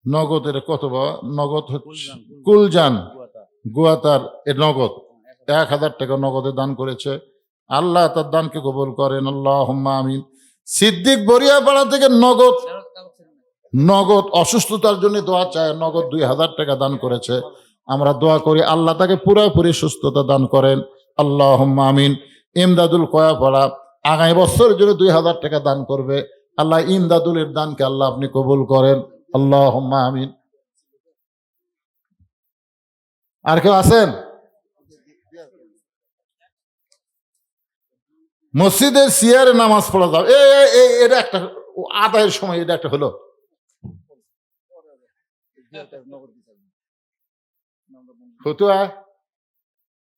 নগদের কত বাবা? নগদ হচ্ছে কুলজান গুয়াতার এ নগদ 1000 টাকা নগদে দান করেছে, আল্লাহ তার দানকে কবুল করেন, আল্লাহুম্মা আমিন। সিদ্দিক বরিয়াপাড়া থেকে নগদ নগদ অসুস্থতার জন্য দোয়া চায়, নগদ 2000 টাকা দান করেছে। আমরা দোয়া করি আল্লাহ তাকে পুরোপুরি সুস্থতা দান করেন, আল্লাহুম্মা আমিন। ইমদাদুল কয়াপাড়া আগামী বছরের জন্য 2000 টাকা দান করবে, আল্লাহ ইমদাদুলের দানকে আল্লাহ আপনি কবুল করেন, আল্লাহুম্মা আমিন। আর কেউ আছেন? মসজিদের সিয়ারে নামাজ পড়া যাবে, এটা একটা আদায়ের সময়, এটা একটা হলো। ফতুয়া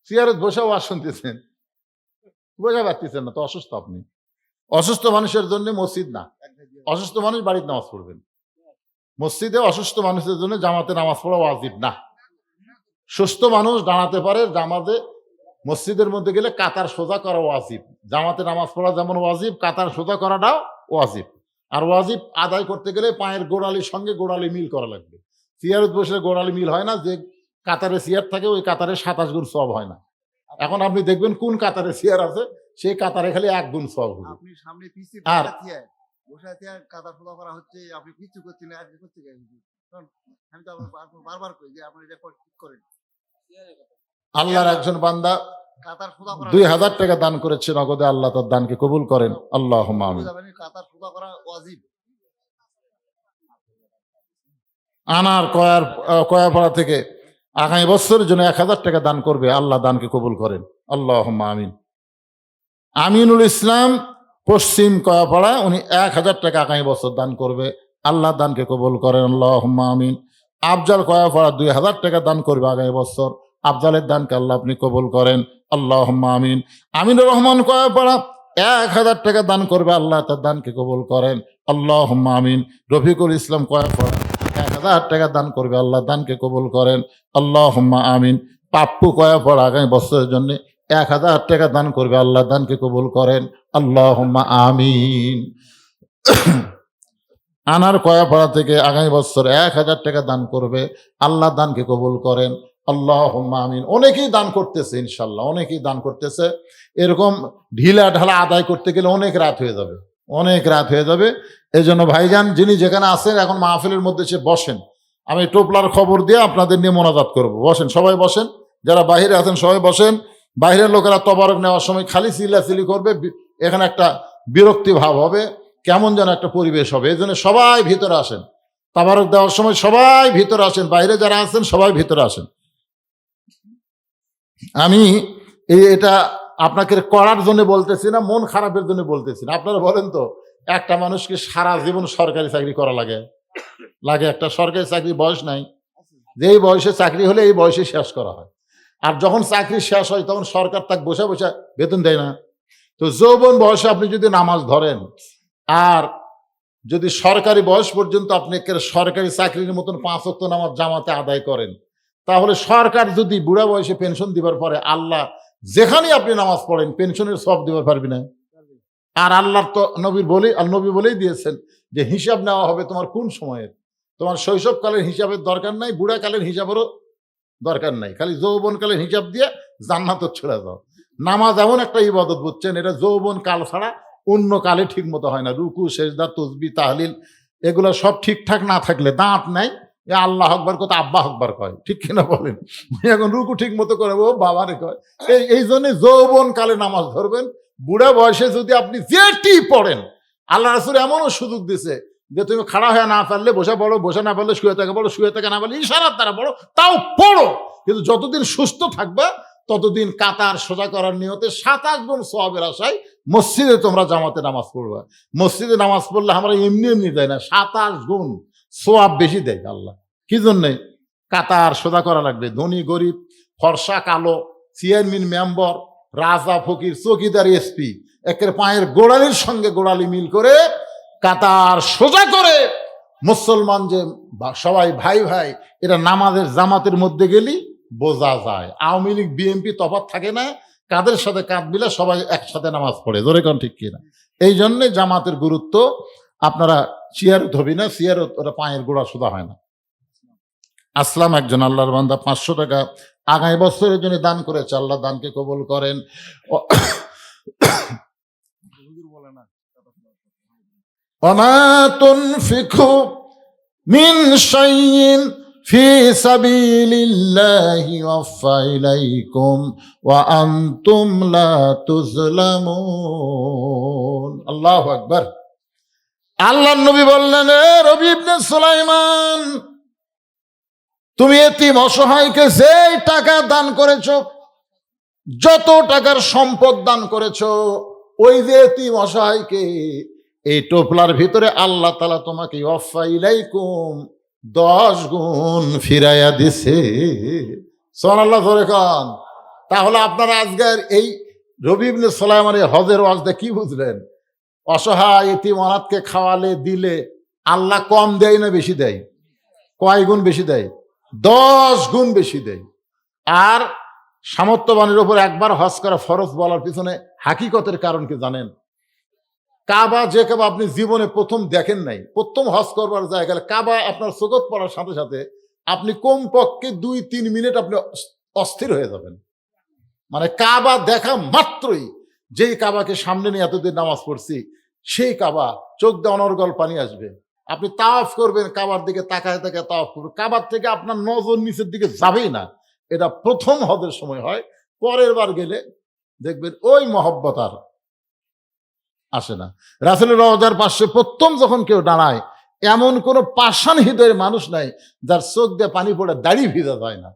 সিয়ারত বসে ওয়াজ শুনতেছেন, বোঝা পারতেছেন না তো, অসুস্থ আপনি। অসুস্থ মানুষের জন্য মসজিদ না, অসুস্থ মানুষ বাড়িতে নামাজ পড়বেন। মসজিদে অসুস্থ মানুষের জন্য জামাতে নামাজ পড়া ওয়াজিব না। সুস্থ মানুষ দাঁড়াতে পারে জামাতে, মসজিদের মধ্যে গেলে কাতার সোজা করা ওয়াজিব। জামাতে নামাজ পড়া যেমন ওয়াজিব, কাতার সোজা করাটাও ওয়াজিব। আর ওয়াজিব আদায় করতে গেলে পায়ের গোড়ালির সঙ্গে গোড়ালি মিল করা লাগবে। সিয়ারত বসে গোড়ালি মিল হয় না, যে কাতারে সিয়ার থাকে ওই কাতারে 27 গুণ সওয়াব হয় না। এখন আপনি দেখবেন কোন কাতারে সিয়ার আছে, সেই কাতারে খালি 1 গুণ সওয়াব হবে। আপনি সামনে পিছে আর বসে কাতার ফোলা করা হচ্ছে, আপনি পিছু করছেন, আজকে করতে গেছেন। আমি তো বারবার কই যে আপনি এটা ঠিক করেন। আল্লাহর একজন বান্দা কাতার ফোলা করা 2000 টাকা দান করেছে নগদে, আল্লাহ তার দানকে কবুল করেন, আল্লাহুম্মা আমিন। কাতার ফোলা করা ওয়াজিব। আনার কয়াপাড়া থেকে আগামী বছরের জন্য 1000 টাকা দান করবে, আল্লাহ দানকে কবুল করেন, আল্লাহুম্মা আমিন। আমিনুল ইসলাম পশ্চিম কয়াপাড়া, উনি 1000 টাকা আগামী বছর দান করবে, আল্লাহ দানকে কবুল করেন, আল্লাহুম্মা আমিন। আফজাল কয়াপাড়া 2000 টাকা দান করবে আগামী বছর, আফজালের দানকে আল্লাহ আপনি কবুল করেন, আল্লাহুম্মা আমিন। আমিনুর রহমান কয়াপাড়া 1000 টাকা দান করবে, আল্লাহ তার দানকে কবুল করেন, আল্লাহুম্মা আমিন। রফিকুল ইসলাম কয়াপাড়া 1000 টাকা দান করবে, আল্লাহ দানকে কবুল করেন, আল্লাহুম্মা আমিন। পাপ্পু কয়াপাড়া আগামী বছরের জন্য 1000 টাকা দান করবে, আল্লাহ দানকে কবুল করেন, আল্লাহুম্মা আমিন। আনার কয়াপাড়া থেকে আগামী বছর 1000 টাকা দান করবে, আল্লাহ দানকে কবুল করেন, আল্লাহুম্মা আমিন। অনেকেই দান করতেছে, ইনশাল্লাহ অনেকেই দান করতেছে। এরকম ঢিলা ঢালা আদায় করতে গেলে অনেক রাত হয়ে যাবে, অনেক রাত হয়ে যাবে। এই জন্য ভাইজান যিনি যেখানে আছেন এখন মাহফিলের মধ্যে সে বসেন, আমি টোপলার খবর দিয়ে আপনাদের নিয়ে মোনাজাত করব। বসেন, সবাই বসেন, যারা বাইরে আছেন সবাই বসেন। বাইরের লোকেরা তবারক নেওয়ার সময় খালি চিল্লাচিল্লি করবে, এখানে একটা বিরক্তি ভাব হবে, কেমন যেন একটা পরিবেশ হবে। এই জন্য সবাই ভিতরে আসেন, তাবারক দেওয়ার সময় সবাই ভিতরে আসেন, বাইরে যারা আছেন সবাই ভিতরে আসেন। আমি এটা আপনাকে করার জন্য বলতেছি না, মন খারাপের জন্য বলতেছি না। আপনারা বলেন তো, একটা মানুষকে সারা জীবন সরকারি চাকরি করা লাগে? একটা সরকারি চাকরি বয়স নাই, যেই বয়সে চাকরি হলে এই বয়সে শেষ করা হয়। আর যখন চাকরি শেষ হয় তখন সরকার তাকে বসে বসে বেতন দেয় না। তো যৌবন বয়সে আপনি যদি নামাজ ধরেন, আর যদি সরকারি বয়স পর্যন্ত আপনি সরকারি চাকরির মতন 5 ওয়াক্ত নামাজ জামাতে আদায় করেন, তাহলে সরকার যদি বুড়া বয়সে পেনশন দিবার পরে, আল্লাহ যেখানে আপনি নামাজ পড়েন পেনশনের সব দিবার পারবি না। আর আল্লাহ তো নবী বলেই দিয়েছেন যে হিসাব নেওয়া হবে তোমার কোন সময়ের। তোমার শৈশবকালের হিসাবের দরকার নাই, বুড়াকালের হিসাবেরও দরকার নাই, খালি যৌবনকালের হিসাব দিয়ে জান্নাতে চলে যাও। নামাজ এমন একটা ইবাদত, বুঝছেন, এটা যৌবন কাল ছাড়া অন্য কালে ঠিক মতো হয় না। রুকু, সেজদা, তসবিহ, তাহলিল এগুলো সব ঠিকঠাক না থাকলে, দাঁত নাই, আল্লাহ আকবার কত আব্বা আকবার কয়, ঠিক কিনা বলেন? এখন রুকু ঠিক মতো করে ও বাবা রে কয়। এই জন্য যৌবন কালে নামাজ ধরবেন। বুড়া বয়সে যদি আপনি যেটি পড়েন, আল্লাহ রাসূল এমনও সুযোগ দিছে যে তুমি খাড়া হয়ে না পারলে বসে পড়ো, বসে না পারলে শুয়ে থেকে পড়ো, শুয়ে থেকে না পারলে ইশারার দ্বারা পড়ো, তাও পড়ো। কিন্তু যতদিন সুস্থ থাকবা ততদিন কাতার সোজা করার নিয়তে 27 গুণ সওয়াবের আশায় মসজিদে তোমরা জামাতে নামাজ পড়বা। মসজিদে নামাজ পড়লে আমরা এমনি এমনি দেয় না, 27 গুণ সওয়াব বেশি দেয় আল্লাহ। কি জন্যে? কাতার সোজা করা লাগবে, ধনী গরিব, ফর্সা কালো, চেয়ারম্যান মেম্বার, রাজা ফকির, চৌকিদার, এসপি, একের পায়ের গোড়ালির সঙ্গে গোড়ালি মিল করে কাতার সোজা করে মুসলমান যে সবাই ভাই ভাই, এটা নামাজের জামাতের মধ্যে গেলি বোঝা যায়। আওয়ামী লীগ বিএনপি তফাৎ থাকে না, কাদের সাথে কাঁধ মিলে সবাই একসাথে নামাজ পড়ে, জোরে কোন ঠিক কিনা? এই জন্যে জামাতের গুরুত্ব। আপনারা চেয়ারত হবি না, চেয়ারত ওরা পায়ের গোড়া সোজা হয় না। আসলাম একজন আল্লাহর বান্দা 500 টাকা আগামী বছরের জন্য দান করেছে, আল্লাহ দানকে কবুল করেন। হুজুর বলে না ওমা তুনফিকু মিন শাইইন ফি সাবিলিল্লাহি ওয়াফা ইলাইকুম ওয়া আনতুম লা তুজলামুন। আল্লাহু আকবার। আল্লাহর নবী বললেন, এ রবি ইবনে সুলাইমান, তুমি এতিম অসহায়কে যেই টাকা দান করেছো, যত টাকার সম্পদ দান করেছো, ওই যে এতিম অসহায়কে এই টোপলার ভিতরে আল্লাহ তাআলা তোমাকে ওয়াফা ইলাইকুম 10 গুণ ফিরাইয়া দিছে। সুবহানাল্লাহ, জোরে কোন। তাহলে আপনারা আজকের এই রবি ইবনে সুলাইমানের হজের ওয়াজটা কি বুঝলেন? অসহায় এতিম অনাথকে খাওয়ালে দিলে আল্লাহ কম দেয় না বেশি দেয়? কয় গুণ বেশি দেয়? 10 গুণ বেশি দেয়। আর সামর্থ্যবানের উপর একবার হজ করা ফরজ বলার পিছনে হাকিকতের কারণ কি জানেন? কাবা যে কাবা আপনি জীবনে প্রথম দেখেন নাই, প্রথম হজ করবার জায়গায় কাবা আপনার চোখত পড়ার সাথে সাথে আপনি কমপক্ষে 2-3 মিনিট আপনি অস্থির হয়ে যাবেন। মানে কাবা দেখা মাত্রই, যেই কাবাকে সামনে নিয়ে এতদিন নামাজ পড়ছি, সেই কাবা চোখ দিয়ে অনর্গল পানি আসবে। আপনি তাওয়াফ করবেন, কাবার দিকে তাকায় তাকায় তাওয়াফ করবেন, কাবার থেকে আপনার নজর নিচের দিকে যাবেই না। এটা প্রথম হজের সময় হয়। পরের বার গেলে দেখবেন ওই মহব্বত আর আসে না। রাসূলের রওজার পাশে প্রথম যখন কেউ দাঁড়ায়, এমন কোন পাষাণ হৃদয়ের মানুষ নাই যার চোখ দিয়ে পানি পড়ে দাড়ি ভিজা যায় না।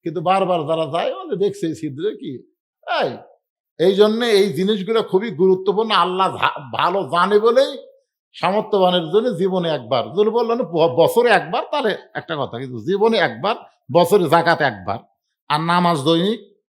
কিন্তু বারবার যারা যায় ওদের দেখছে এই ছিদ্রে কি এই জন্যে এই জিনিসগুলো খুবই গুরুত্বপূর্ণ। আল্লাহ ভালো জানে বলেই সামর্থ্যবানের জন্য জীবনে একবার, যদি বললেন বছরে একবার তাহলে একটা কথা, কিন্তু জীবনে একবার, বছরে যাকাত একবার, আর নামাজ দৈনিক